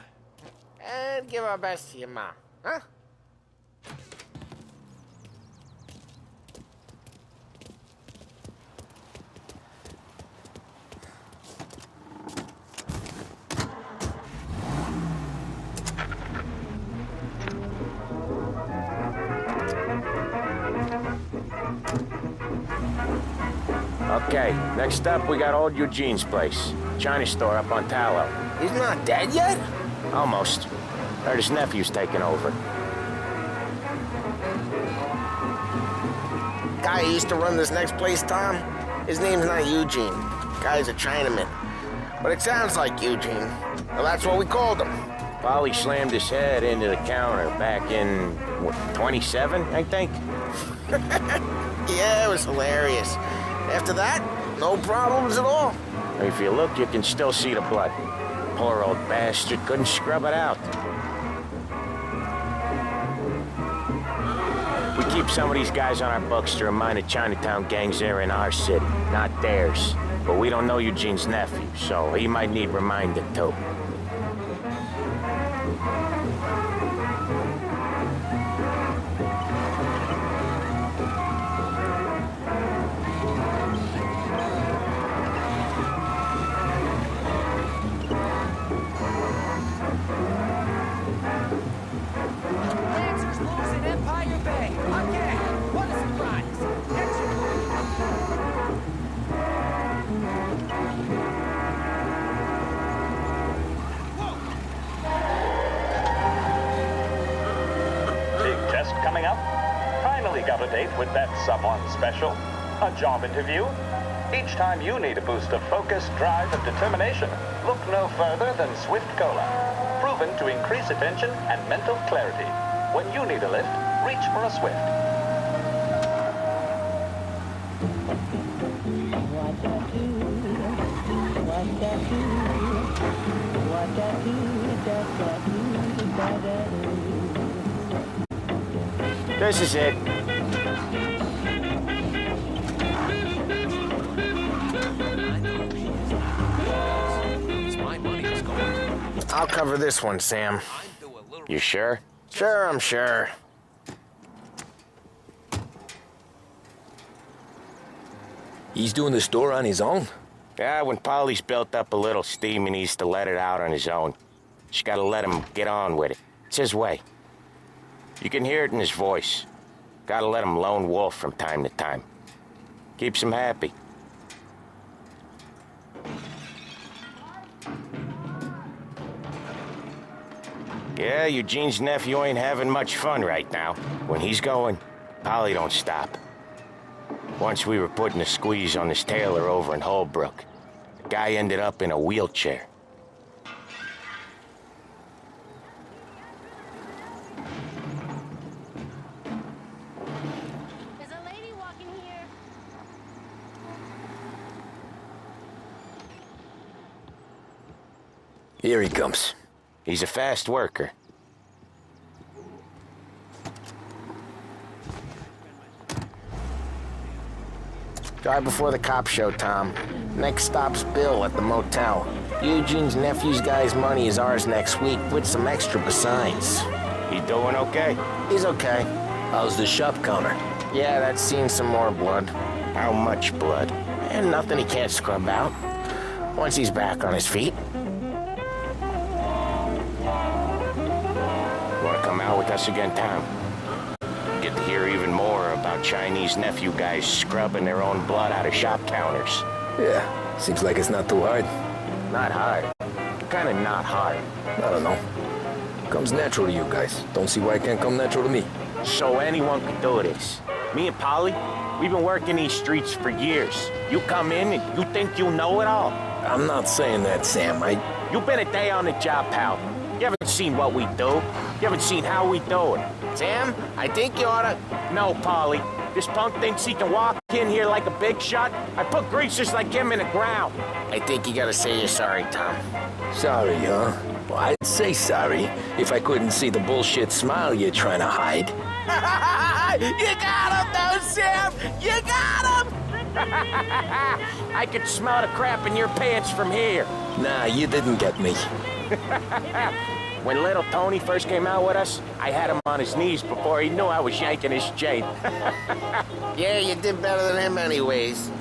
And give our best to your mom, huh? Okay, next up, we got old Eugene's place. China store up on Tallow. He's not dead yet? Almost. Heard his nephew's taking over. Guy who used to run this next place, Tom, his name's not Eugene. Guy's a Chinaman. But it sounds like Eugene. Well, that's what we called him. Polly slammed his head into the counter back in, what, 27, I think? Yeah, it was hilarious. After that, no problems at all. If you look, you can still see the blood. Poor old bastard couldn't scrub it out. We keep some of these guys on our books to remind the Chinatown gangs they're in our city, not theirs. But we don't know Eugene's nephew, so he might need reminding too. Coming up, finally got a date with that someone special. A job interview. Each time you need a boost of focus, drive, and determination, look no further than Swift Cola. Proven to increase attention and mental clarity. When you need a lift, reach for a Swift. This is it. I'll cover this one, Sam. You sure? Sure, I'm sure. He's doing the store on his own? Yeah, when Polly's built up a little steam, he needs to let it out on his own. Just gotta let him get on with it. It's his way. You can hear it in his voice. Gotta let him lone wolf from time to time. Keeps him happy. Yeah, Eugene's nephew ain't having much fun right now. When he's going, Polly don't stop. Once we were putting a squeeze on this tailor over in Holbrook. The guy ended up in a wheelchair. Here he comes. He's a fast worker. Drive before the cops show, Tom. Next stop's Bill at the motel. Eugene's nephew's guy's money is ours next week, with some extra besides. He doing okay? He's okay. How's the shop counter? Yeah, that's seen some more blood. How much blood? And nothing he can't scrub out. Once he's back on his feet. Wanna come out with us again, Tom? Get to hear even more about Chinese nephew guys scrubbing their own blood out of shop counters. Yeah, seems like it's not too hard. Not hard. Kinda not hard. I don't know. Comes natural to you guys. Don't see why it can't come natural to me. So anyone could do this. Me and Polly, we've been working these streets for years. You come in and you think you know it all. I'm not saying that, Sam. You've been a day on the job, pal. You haven't seen what we do. You haven't seen how we do it. Sam, I think you oughta... No, Polly. This punk thinks he can walk in here like a big shot. I put greasers like him in the ground. I think you gotta say you're sorry, Tom. Sorry, huh? Well, I'd say sorry if I couldn't see the bullshit smile you're trying to hide. You got him, though, Sam! You got him! I could smell the crap in your pants from here. Nah, you didn't get me. When little Tony first came out with us, I had him on his knees before he knew I was yanking his chain. Yeah, you did better than him anyways.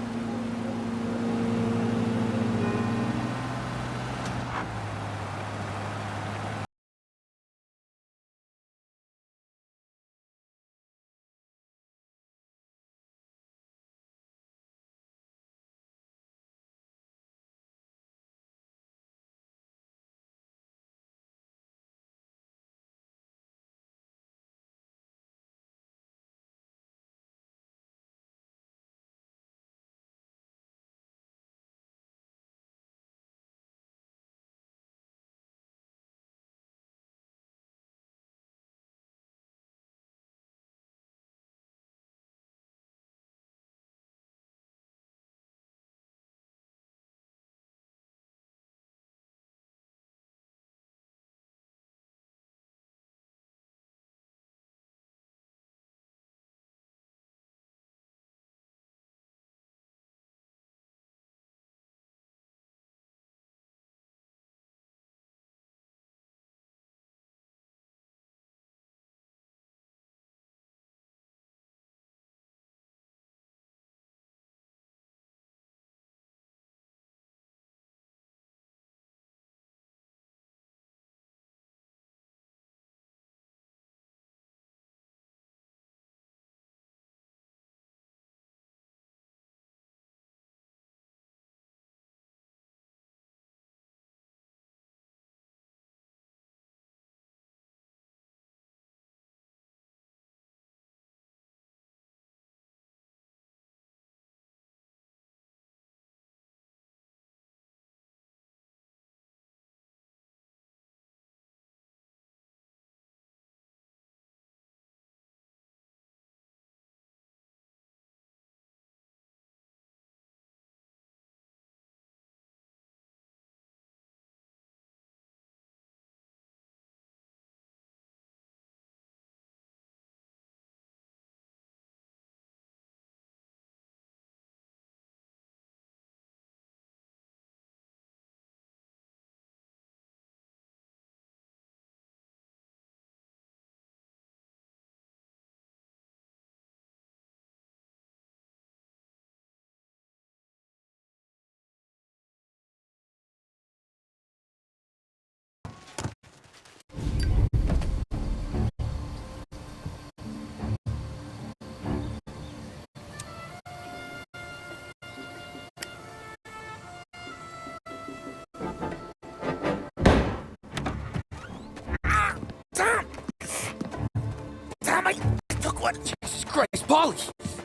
Jesus Christ, Polly!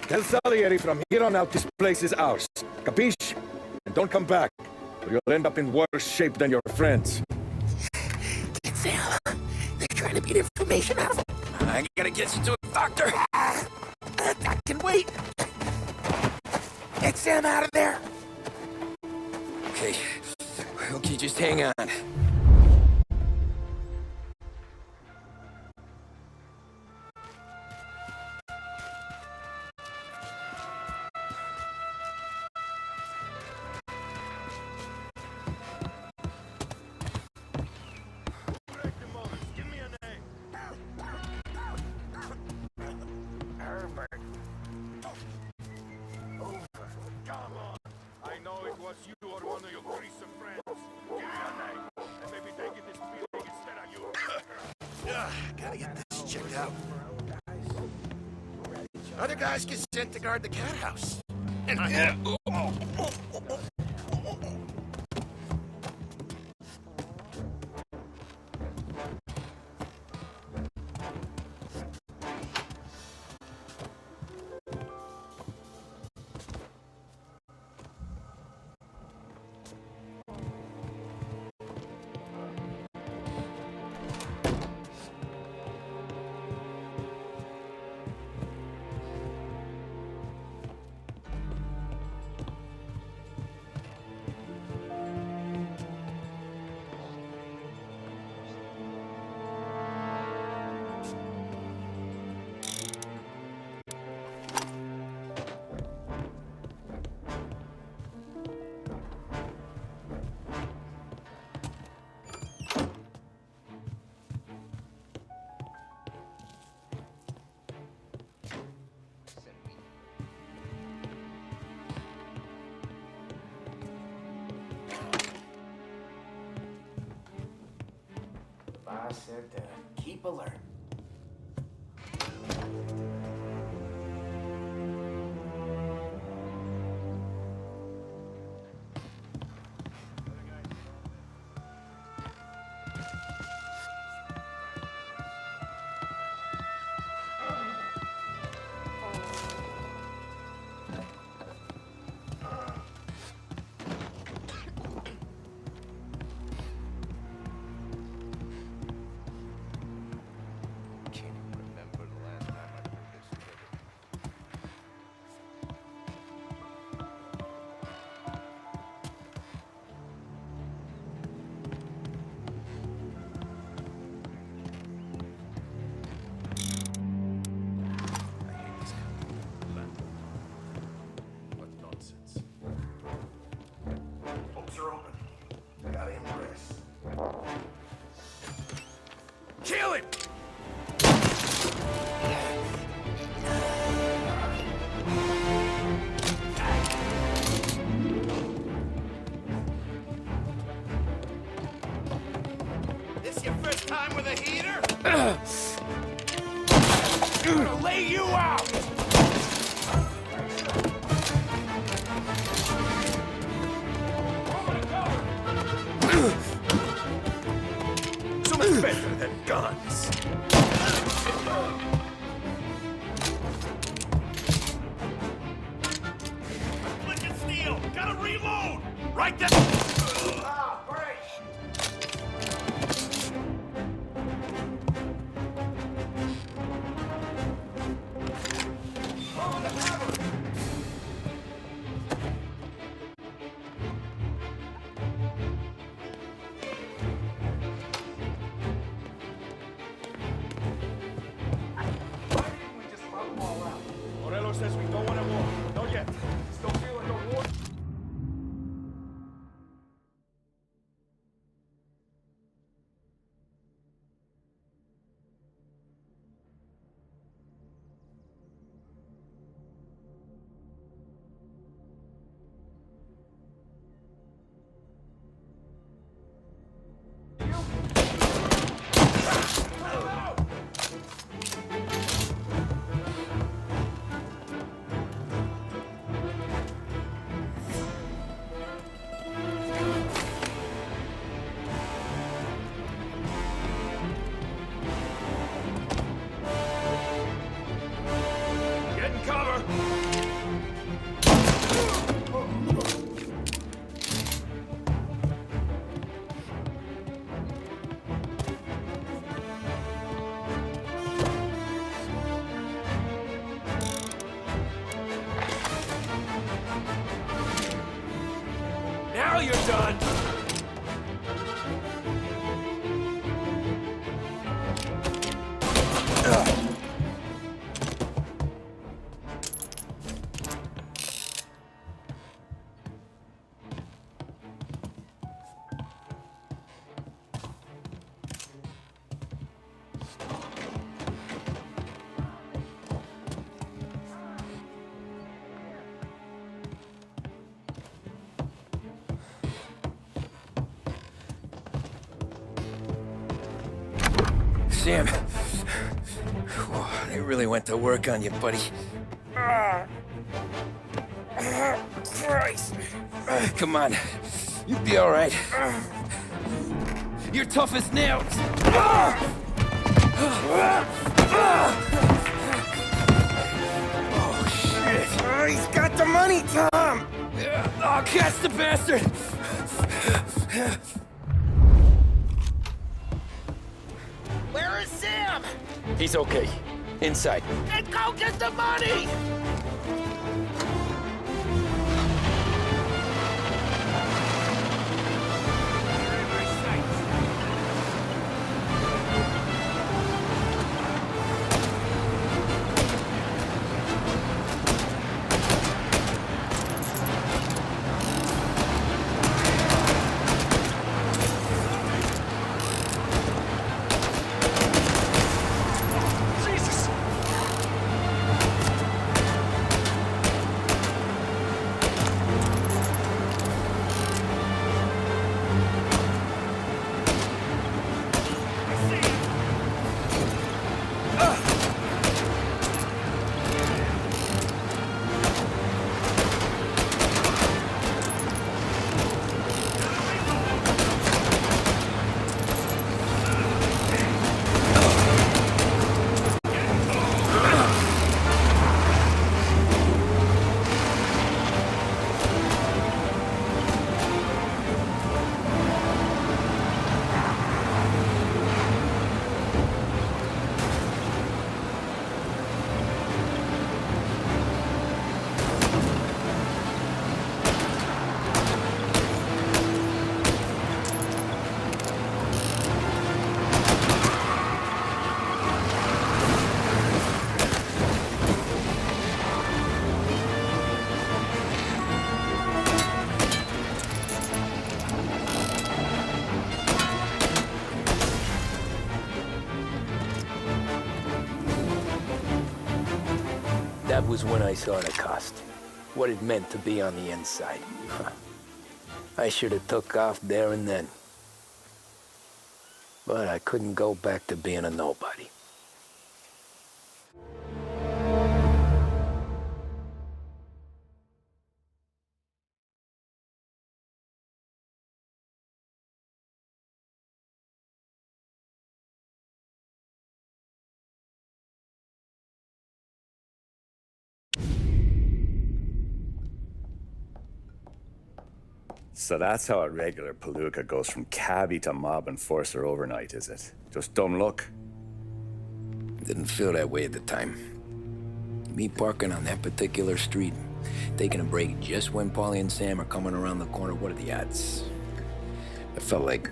Tell Salieri from here on out this place is ours. Capiche? And don't come back, or you'll end up in worse shape than your friends. Get Sam. They're trying to beat information out of him. I gotta get you to a doctor. I can wait. Get Sam out of there. Okay, just hang on. Gotta get this checked out. Other guys get sent to guard the cat house. And I... I said to keep alert. Kill him! This your first time with a heater? I'm gonna lay you out! So much better than guns. Flicking steel! Gotta reload! Right there! Ah, break! Morello says we don't want a war. Not yet. Still feel like a war. Get in cover! Now you're done! Sam. They really went to work on you, buddy. Christ. Come on. You'll be all right. You're tough as nails. Oh, shit. He's got the money, Tom. Oh, catch the bastard. Where is Sam? He's okay. Inside. And go get the money! That was when I saw the cost. What it meant to be on the inside. I should have took off there and then. But I couldn't go back to being a nobody. So that's how a regular palooka goes from cabbie to mob enforcer overnight, is it? Just dumb luck? Didn't feel that way at the time. Me parking on that particular street, taking a break just when Paulie and Sam are coming around the corner, what are the odds? It felt like,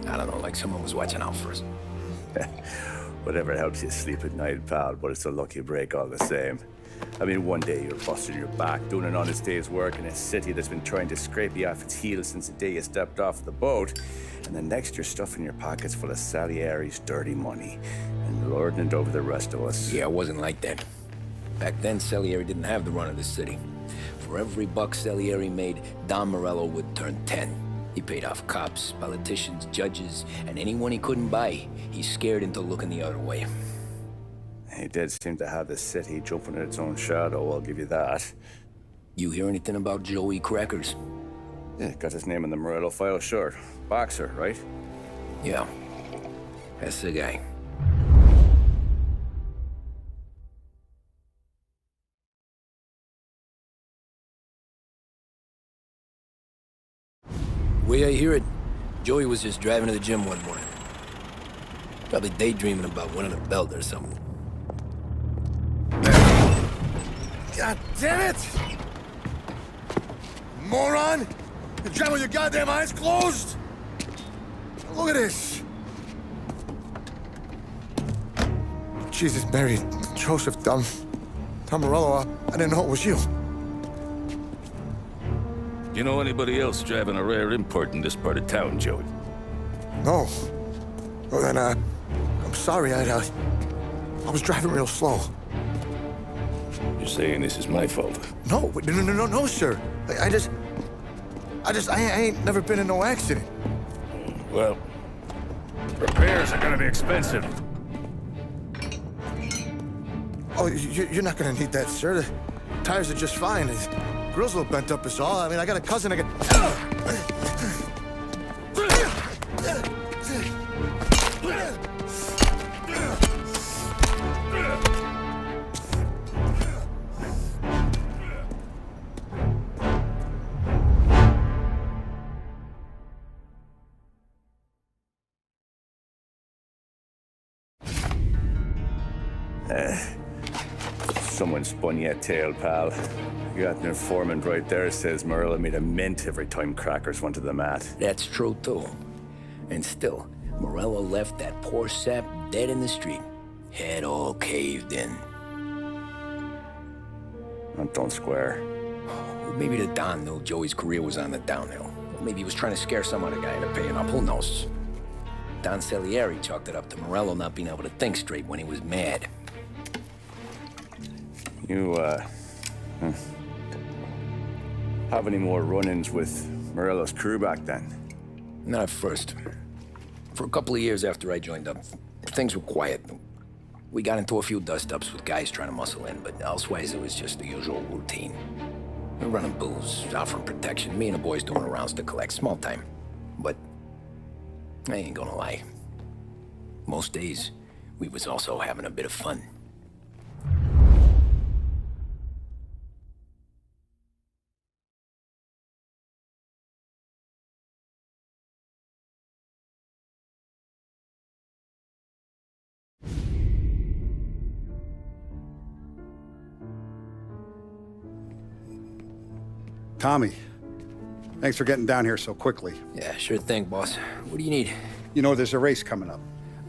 I don't know, like someone was watching out for us. Whatever helps you sleep at night, pal, but it's a lucky break all the same. I mean, one day you're busting your back, doing an honest day's work in a city that's been trying to scrape you off its heels since the day you stepped off the boat, and the next you're stuffing your pockets full of Salieri's dirty money and lording it over the rest of us. Yeah, it wasn't like that. Back then, Salieri didn't have the run of the city. For every buck Salieri made, Don Morello would turn 10. He paid off cops, politicians, judges, and anyone he couldn't buy, he scared into looking the other way. He did seem to have the city jumping at its own shadow, I'll give you that. You hear anything about Joey Crackers? Yeah, got his name in the Morello file, sure. Boxer, right? Yeah, that's the guy. Way I hear it, Joey was just driving to the gym one morning. Probably daydreaming about winning a belt or something. God damn it! Moron! You're driving with your goddamn eyes closed? Look at this! Jesus, Mary, Joseph, Tom Morello, I didn't know it was you. You know anybody else driving a rare import in this part of town, Joey? No. Well then, I'm sorry, I was driving real slow. You're saying this is my fault? No, sir. I ain't never been in no accident. Well, Repairs are gonna be expensive. Oh, you're not gonna need that, sir. The tires are just fine. His grill's a little bent up is all. I mean, I got a cousin I can... Someone spun you a tail, pal. You got an informant right there says Morello made a mint every time crackers went to the mat. That's true, too. And still, Morello left that poor sap dead in the street. Head all caved in. That don't square. Maybe the Don knew Joey's career was on the downhill. Or maybe he was trying to scare some other guy into paying up. Who knows? Don Salieri chalked it up to Morello not being able to think straight when he was mad. You, have any more run-ins with Morello's crew back then? Not at first. For a couple of years after I joined up, things were quiet. We got into a few dust-ups with guys trying to muscle in, but elsewise it was just the usual routine. We're running booze, offering protection, me and the boys doing the rounds to collect, small time. But I ain't gonna lie. Most days, we was also having a bit of fun. Tommy, thanks for getting down here so quickly. Yeah, sure thing, boss. What do you need? You know, there's a race coming up.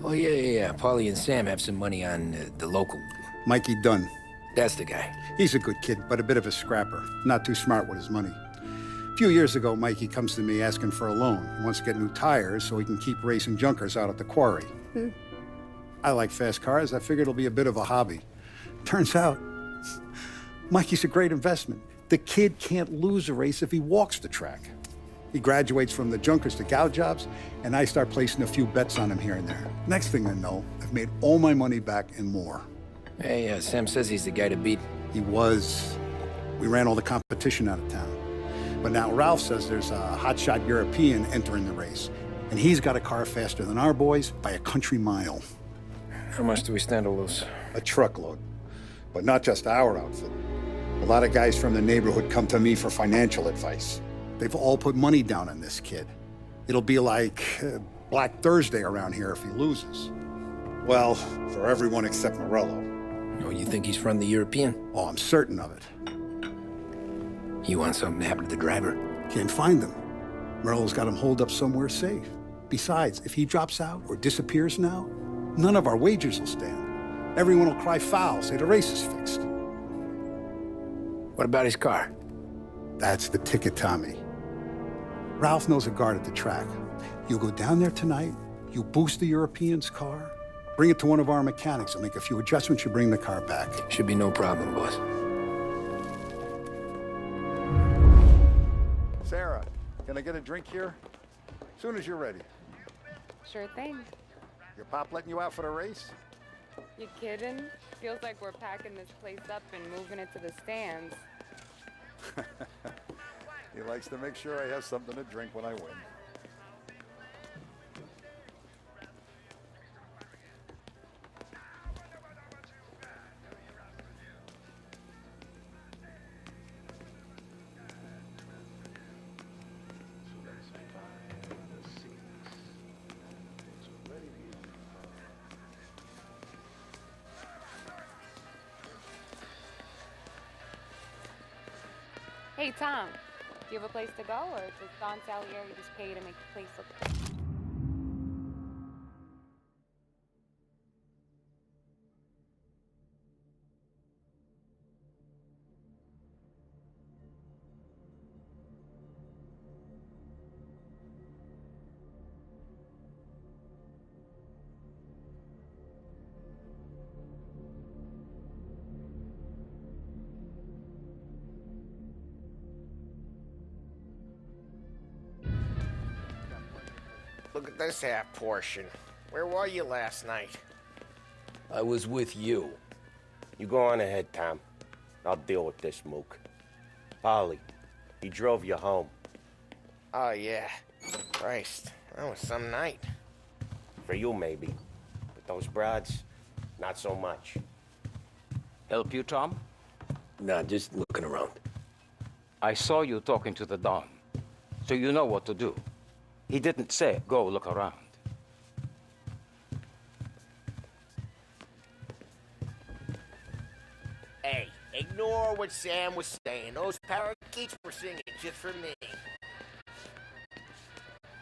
Oh, yeah. Paulie and Sam have some money on the local. Mikey Dunn. That's the guy. He's a good kid, but a bit of a scrapper. Not too smart with his money. A few years ago, Mikey comes to me asking for a loan. He wants to get new tires so he can keep racing junkers out at the quarry. I like fast cars. I figured it'll be a bit of a hobby. Turns out, Mikey's a great investment. The kid can't lose a race if he walks the track. He graduates from the junkers to gal jobs, and I start placing a few bets on him here and there. Next thing I know, I've made all my money back and more. Hey, Sam says he's the guy to beat. He was. We ran all the competition out of town. But now Ralph says there's a hotshot European entering the race, and he's got a car faster than our boys by a country mile. How much do we stand to lose? A truckload. But not just our outfit. A lot of guys from the neighborhood come to me for financial advice. They've all put money down on this kid. It'll be like Black Thursday around here if he loses. Well, for everyone except Morello. Oh, you think he's from the European? Oh, I'm certain of it. You want something to happen to the driver? Can't find him. Morello's got him holed up somewhere safe. Besides, if he drops out or disappears now, none of our wagers will stand. Everyone will cry foul, say the race is fixed. What about his car? That's the ticket, Tommy. Ralph knows a guard at the track. You go down there tonight, you boost the European's car, bring it to one of our mechanics. He'll make a few adjustments, you bring the car back. Should be no problem, boss. Sarah, can I get a drink here? As soon as you're ready. Sure thing. Your pop letting you out for the race? You kidding? Feels like we're packing this place up and moving it to the stands. He likes to make sure I have something to drink when I win. Hey, Tom, do you have a place to go, or does Don Salieri just pay you to make the place look... Look at this half portion. Where were you last night? I was with you. You go on ahead, Tom. I'll deal with this mook. Polly, he drove you home. Oh, yeah. Christ, that was some night. For you, maybe. But those broads, not so much. Help you, Tom? Nah, just looking around. I saw you talking to the Don, so you know what to do. He didn't say, go look around. Hey, ignore what Sam was saying. Those parakeets were singing just for me.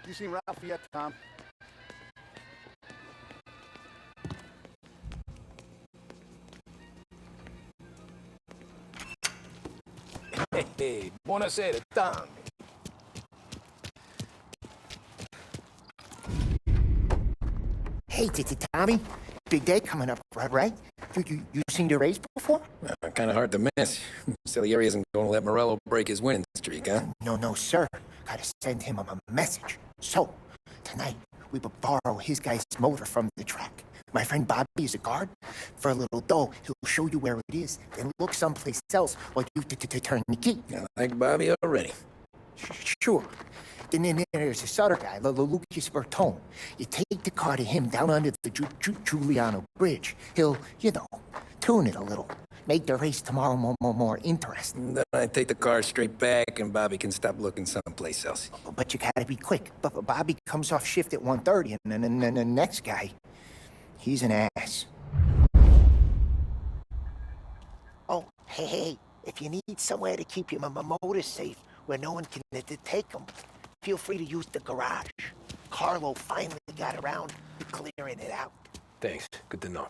You seen Ralph yet, Tom? Hey, buonasera, Tom. Hey, Tommy. Big day coming up, right? You seen the race before? Kind of hard to miss. Salieri isn't going to let Morello break his winning streak, huh? No, sir. Gotta send him a message. So, tonight, we will borrow his guy's motor from the track. My friend Bobby is a guard. For a little dough, he'll show you where it is, then look someplace else while you turn the key. I like Bobby already. Sure. Then there's this other guy, Lucas Bertone. You take the car to him down under the Giuliano Bridge. He'll, tune it a little. Make the race tomorrow more interesting. Then I take the car straight back and Bobby can stop looking someplace else. But you gotta be quick. But Bobby comes off shift at 1:30, and then the next guy, he's an ass. Oh, hey, if you need somewhere to keep your motor safe where no one can take them, feel free to use the garage. Carlo finally got around to clearing it out. Thanks. Good to know.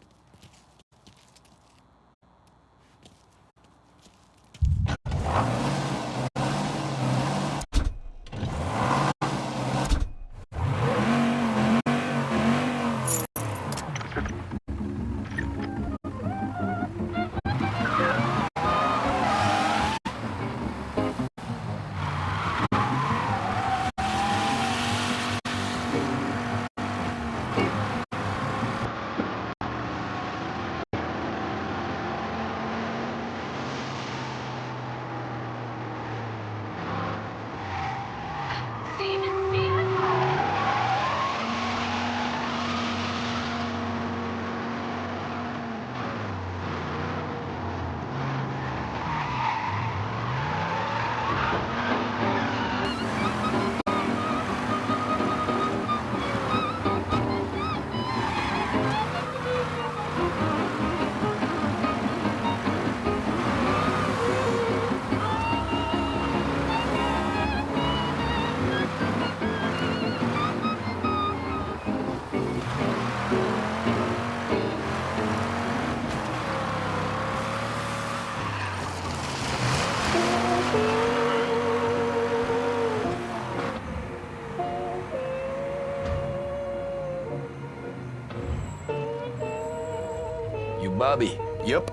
Bobby. Yep.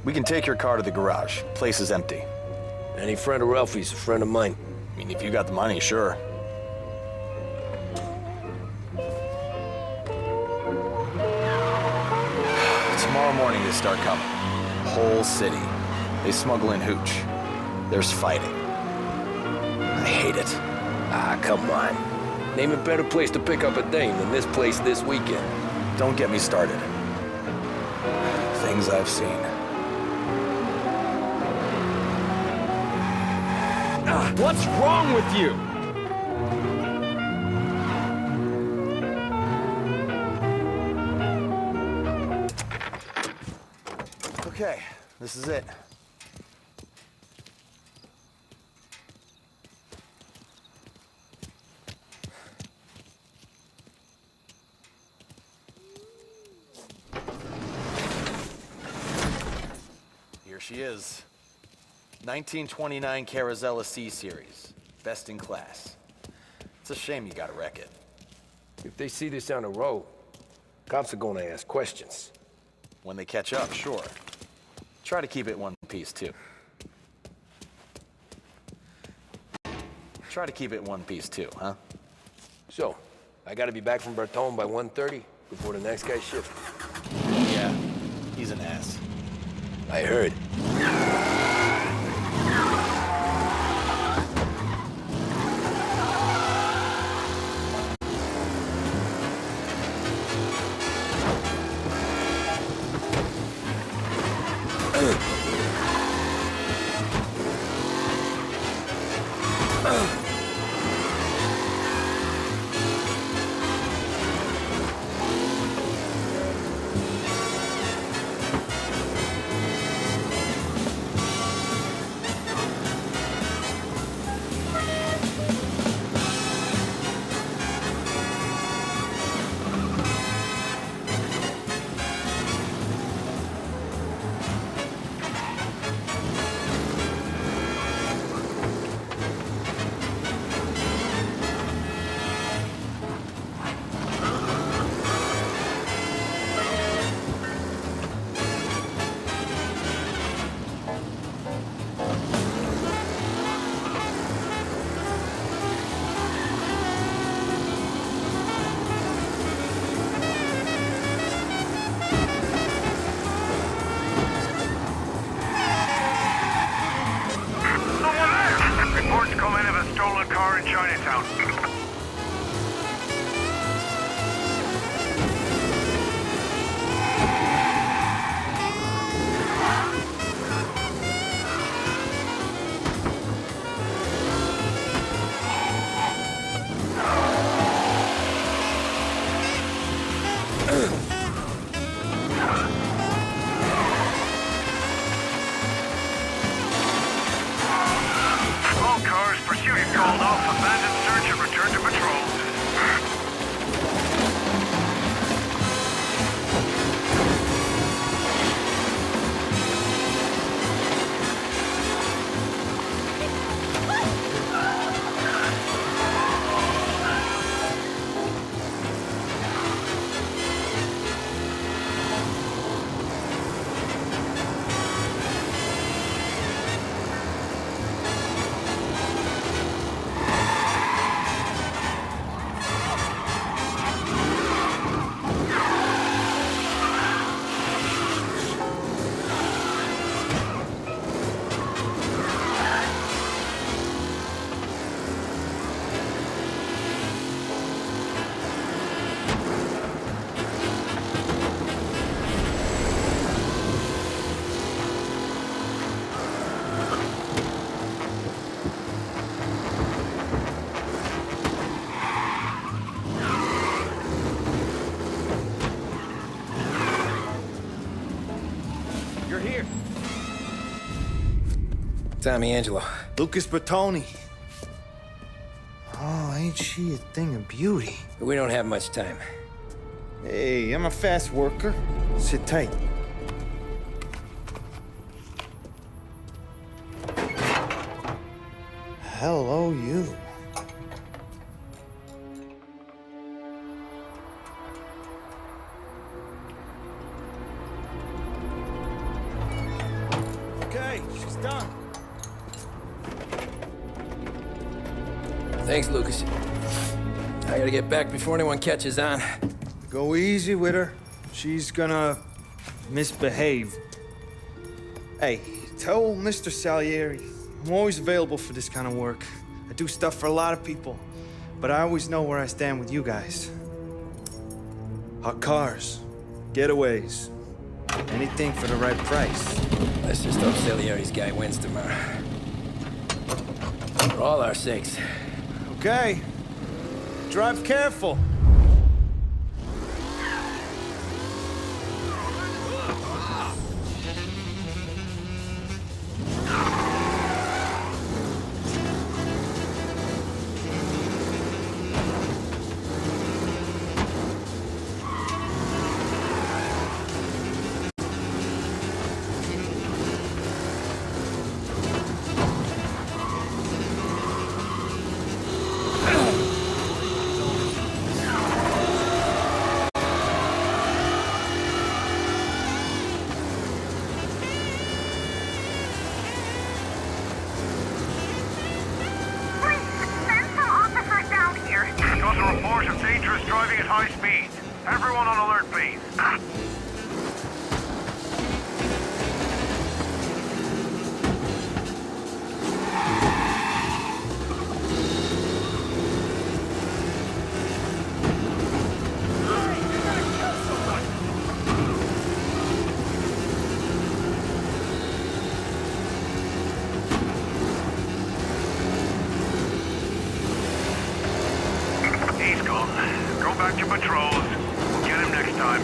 We can take your car to the garage. Place is empty. Any friend of Ralphie's a friend of mine. I mean, if you got the money, sure. Tomorrow morning they start coming. Whole city. They smuggle in hooch. There's fighting. I hate it. Ah, come on. Name a better place to pick up a dame than this place this weekend. Don't get me started. Things I've seen. What's wrong with you? Okay, this is it. Here she is. 1929 Carazella C-Series. Best in class. It's a shame you gotta wreck it. If they see this on the road, cops are gonna ask questions. When they catch up, sure. Try to keep it one piece, too. Try to keep it one piece, too, huh? So, I gotta be back from Bertone by 1:30? before the next guy shifts. Yeah, he's an ass. I heard. Reports come in of a stolen car in Chinatown. All cars, pursuit is called off. Abandon search and return to patrol. You're here. Tommy Angelo. Lucas Bertoni. Oh, ain't she a thing of beauty? We don't have much time. Hey, I'm a fast worker. Sit tight. Hello, you. Okay, she's done. Thanks, Lucas. I gotta get back before anyone catches on. Go easy with her. She's gonna misbehave. Hey, tell Mr. Salieri I'm always available for this kind of work. I do stuff for a lot of people, but I always know where I stand with you guys. Hot cars, getaways, anything for the right price. Let's just hope Salieri's guy wins tomorrow. For all our sakes. Okay. Drive careful. Got a report of dangerous driving at high speed. Everyone on alert base. He's gone. Go back to patrols. We'll get him next time.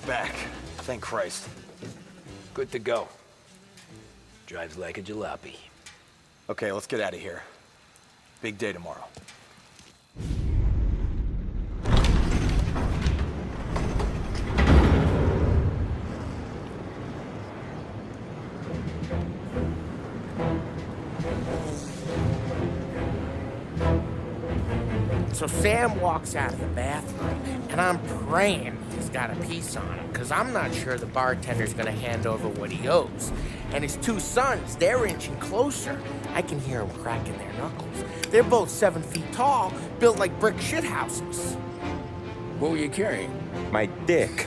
Back. Thank Christ. Good to go. Drives like a jalopy. Okay, let's get out of here. Big day tomorrow. So Sam walks out of the bathroom, and I'm praying he's got a piece on him, because I'm not sure the bartender's gonna hand over what he owes. And his two sons, they're inching closer. I can hear them cracking their knuckles. They're both 7 feet tall, built like brick shithouses. What were you carrying? My dick.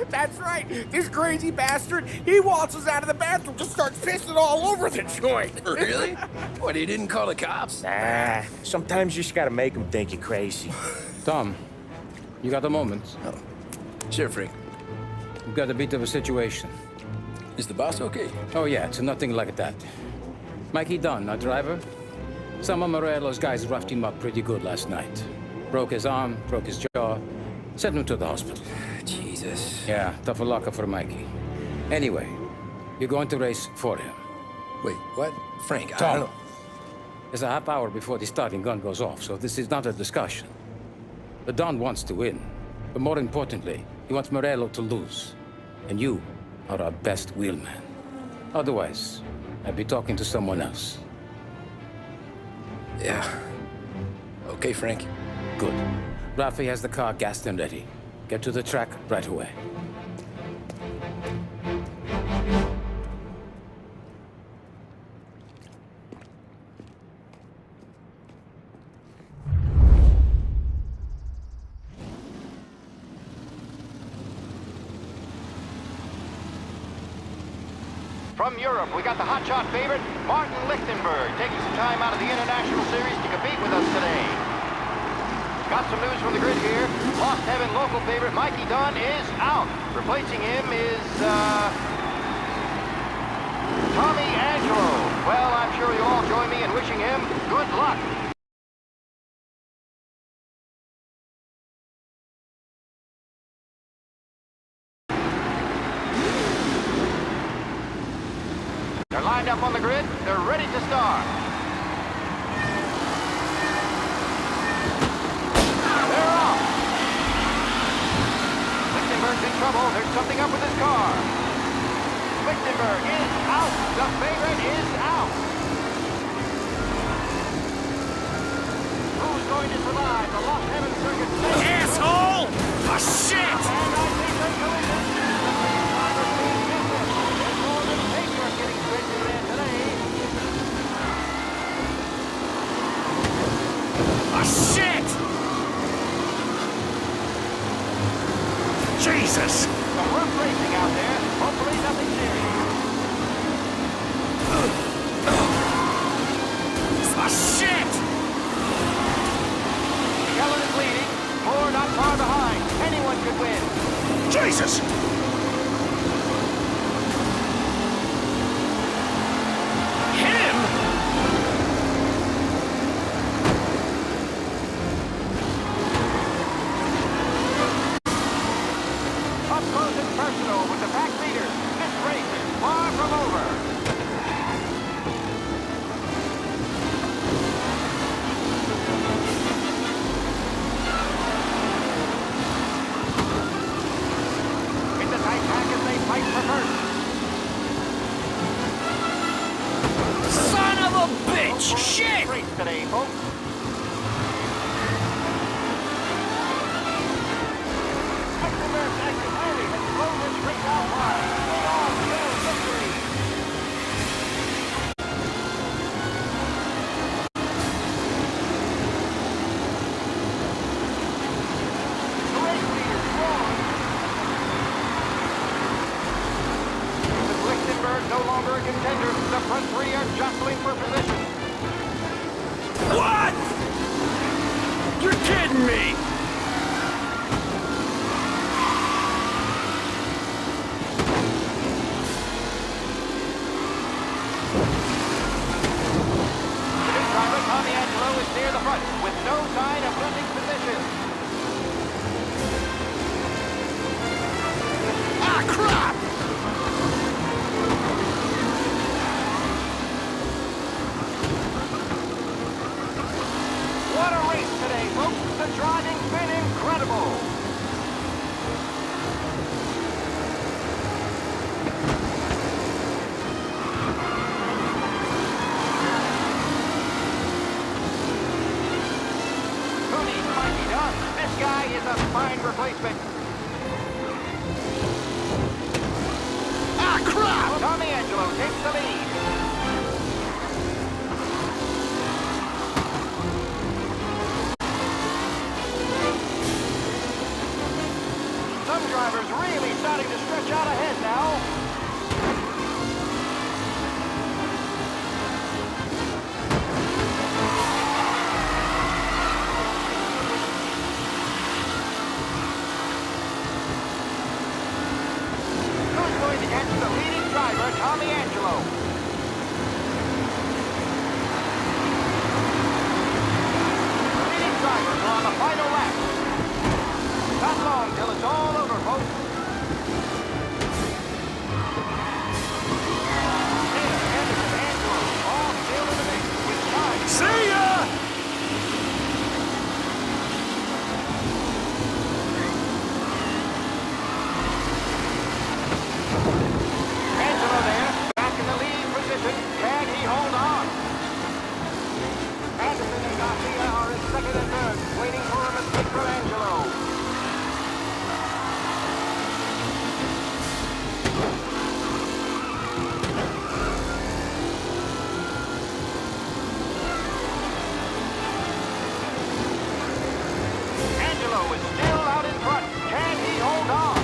That's right. This crazy bastard, he waltzes out of the bathroom, just starts pissing all over the joint. Really? What, he didn't call the cops? Nah, sometimes you just gotta make them think you're crazy. Tom, you got a moment? Oh. Sure, Frank. We've got a bit of a situation. Is the boss okay? Oh yeah, it's nothing like that. Mikey Dunn, our driver. Some of Morello's guys roughed him up pretty good last night. Broke his arm, broke his jaw. Sent him to the hospital. Jesus. Yeah, tough luck for Mikey. Anyway, you're going to race for him. Wait, what? Frank, I Tom, don't... there's a half hour before the starting gun goes off, so this is not a discussion. The Don wants to win, but more importantly, he wants Morello to lose. And you are our best wheelman. Otherwise, I'd be talking to someone else. Yeah. Okay, Frank. Good. Rafi has the car gassed and ready. Get to the track right away. From Europe, we got the hotshot favorite, Martin Lichtenberg, taking some time out of the International Series to compete with us today. Got some news from the grid here. Lost Heaven local favorite Mikey Dunn is out. Replacing him is, Tommy Angelo. Well, I'm sure you'll all join me in wishing him good luck. They're lined up on the grid. They're ready to start. They're off. Lichtenberg's in trouble. There's something up with his car. Lichtenberg is out. The favorite is out. Who's going to survive the Lost Heaven Circuit? Asshole! Oh, shit! And I think they're doing this. The driver's being business. There's more than of a bitch! Shit! Today, folks. No longer a contender. The front three are jostling for position. What? You're kidding me! The new driver, Tommy Angelo, is near the front with no sign of losing position. Ah, crap! What a race today, folks. The driving's been incredible. Who needs mighty done? This guy is a fine replacement. Ah, crap! Tommy Angelo takes the lead. Some drivers really starting to stretch out ahead now. Who's going to catch the leading driver, Tommy Angelo? The leading drivers are on the final lap. Not long till it's all over, folks. Taylor, Anderson, Angelo, all still in the mix with time. See ya! Angelo there, back in the lead position. Can he hold on? Anderson and Garcia are in second and third, waiting for a mistake from Angelo. Angelo is still out in front. Can he hold on?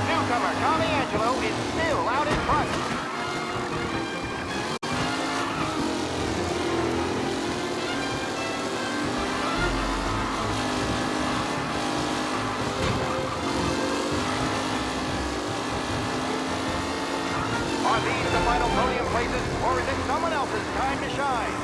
Newcomer Tommy Angelo is still out in front. Are these the final podium places, or is it someone else's time to shine?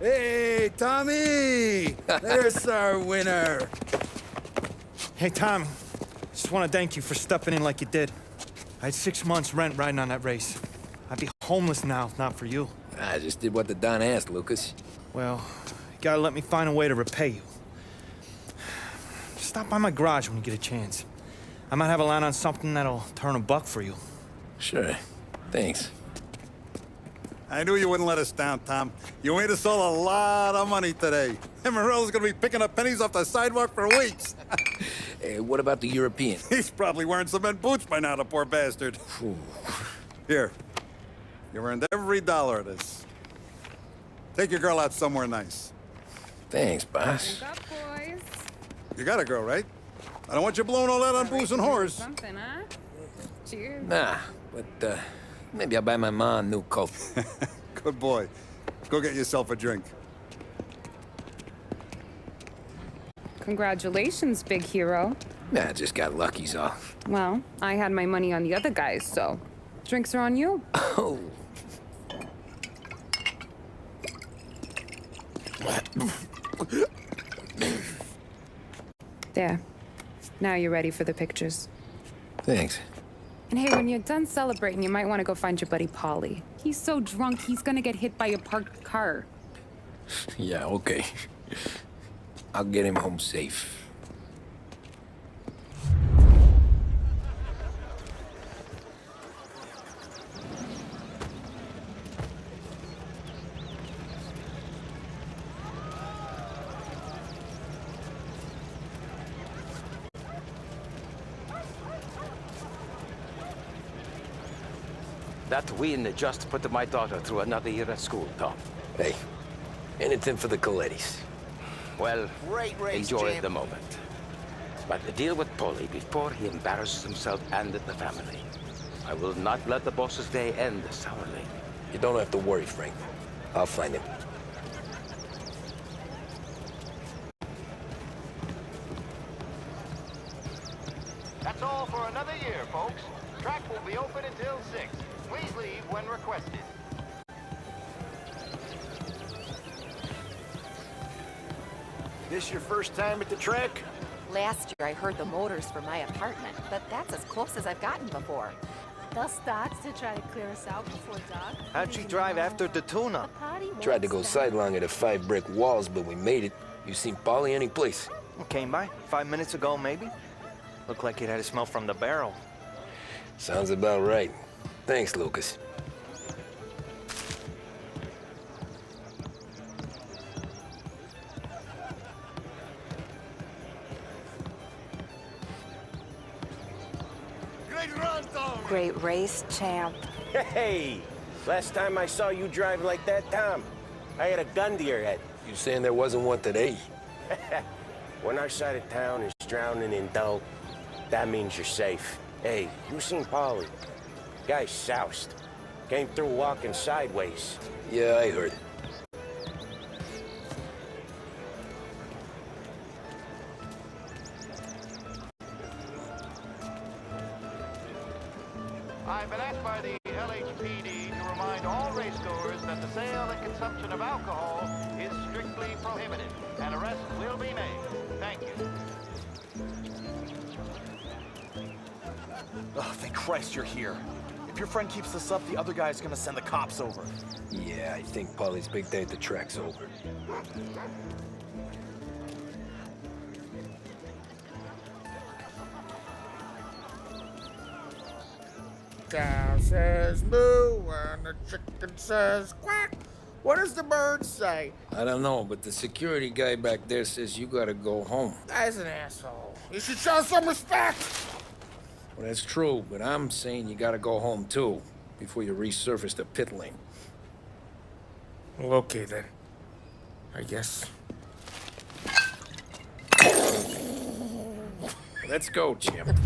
Hey, Tommy! There's our winner. Hey, Tom. Just want to thank you for stepping in like you did. I had 6 months rent riding on that race. I'd be homeless now if not for you. I just did what the Don asked, Lucas. Well, you gotta let me find a way to repay you. Stop by my garage when you get a chance. I might have a line on something that'll turn $1 for you. Sure. Thanks. I knew you wouldn't let us down, Tom. You made us all a lot of money today. And Morello's gonna be picking up pennies off the sidewalk for weeks. Hey, what about the European? He's probably wearing cement boots by now, the poor bastard. Here. You earned every dollar of this. Take your girl out somewhere nice. Thanks, boss. Wake up, boys. You got a girl, right? I don't want you blowing all that on booze and whores. Something, huh? Cheers. Nah, but maybe I'll buy my mom a new coat. Good boy. Go get yourself a drink. Congratulations, big hero. Nah, I just got lucky's off. Well, I had my money on the other guys, so drinks are on you. Oh. There. Now you're ready for the pictures. Thanks. And hey, when you're done celebrating, you might want to go find your buddy Paulie. He's so drunk, he's gonna get hit by a parked car. Yeah, okay. I'll get him home safe. That win just put my daughter through another year at school, Tom. Hey, anything for the Colettis. Well, Great race, enjoy champ. the moment. But the deal with Paulie before he embarrasses himself and the family. I will not let the boss's day end sourly. You don't have to worry, Frank. I'll find him. That's all for another year, folks. Track will be open until 6. Please leave when requested. This your first time at the track? Last year I heard the motors for my apartment, but that's as close as I've gotten before. They'll start to try to clear us out before dark. How'd you drive after the tuna? Tried to go sidelong at the 5 brick walls, but we made it. You seen Paulie any place? Came by 5 minutes ago, maybe. Looked like it had a smell from the barrel. Sounds about right. Thanks, Lucas. Great race, champ. Hey! Last time I saw you drive like that, Tom, I had a gun to your head. You saying there wasn't one today? When our side of town is drowning in dough, that means you're safe. Hey, you seen Paulie? Guy's soused. Came through walking sideways. Yeah, I heard. I've been asked by the LHPD to remind all racegoers that the sale and consumption of alcohol is strictly prohibited. An arrest will be made. Thank you. Oh, thank Christ you're here. If your friend keeps this up, the other guy's gonna send the cops over. Yeah, I think Paulie's big day at the track's over. Cow says moo and the chicken says quack. What does the bird say? I don't know, but the security guy back there says you gotta go home. Guy's an asshole. You should show some respect. Well, that's true, but I'm saying you gotta go home too, before you resurface the pit lane. Well, okay then. I guess. Let's go, champ.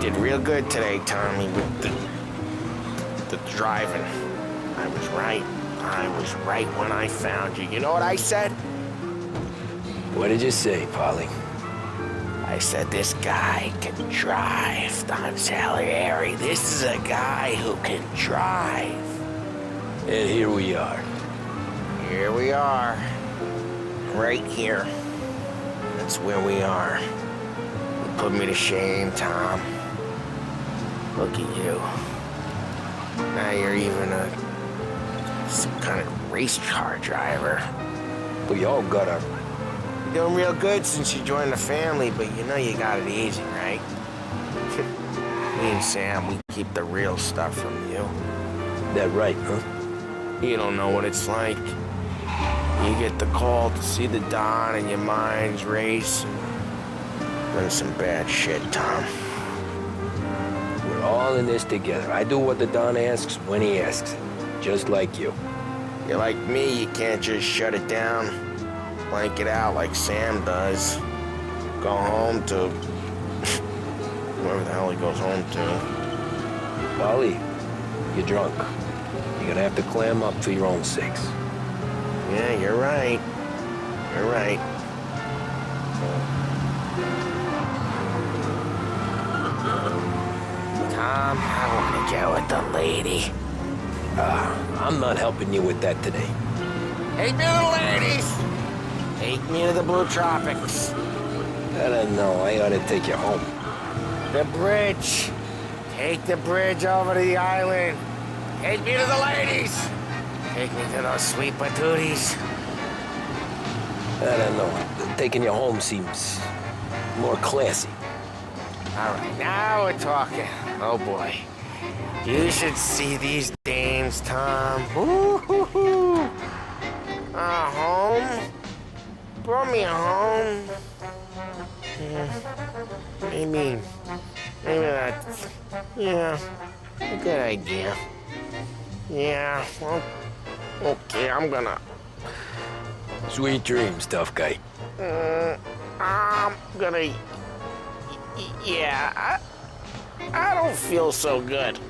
Did real good today, Tommy, with the driving. I was right. I was right when I found you. You know what I said? What did you say, Paulie? I said this guy can drive, Don Salieri. This is a guy who can drive. And here we are. Here we are. Right here. That's where we are. You put me to shame, Tom. Look at you. Now you're even some kind of race car driver. We all got our... You're doing real good since you joined the family, but you know you got it easy, right? Me and Sam, we keep the real stuff from you. That right, huh? You don't know what it's like. You get the call to see the Don and your mind's race. Then some bad shit, Tom. We're all in this together. I do what the Don asks when he asks it. Just like you. You're like me, you can't just shut it down. Blank it out like Sam does. Go home to... whoever the hell he goes home to. Polly, you're drunk. You're gonna have to clam up for your own sakes. Yeah, you're right. You're right. Tom, I want to get with the lady. I'm not helping you with that today. Take me to the ladies! Take me to the Blue Tropics. I don't know. I ought to take you home. The bridge. Take the bridge over to the island. Take me to the ladies. Take me to those sweet patooties. I don't know. Taking you home seems more classy. All right, now we're talking. Oh, boy. You should see these dames, Tom. Ooh, home? Brought me home. Maybe that's, yeah, a good idea. Yeah, well, okay, I'm gonna... Sweet dreams, tough guy. I'm gonna... Yeah, I don't feel so good.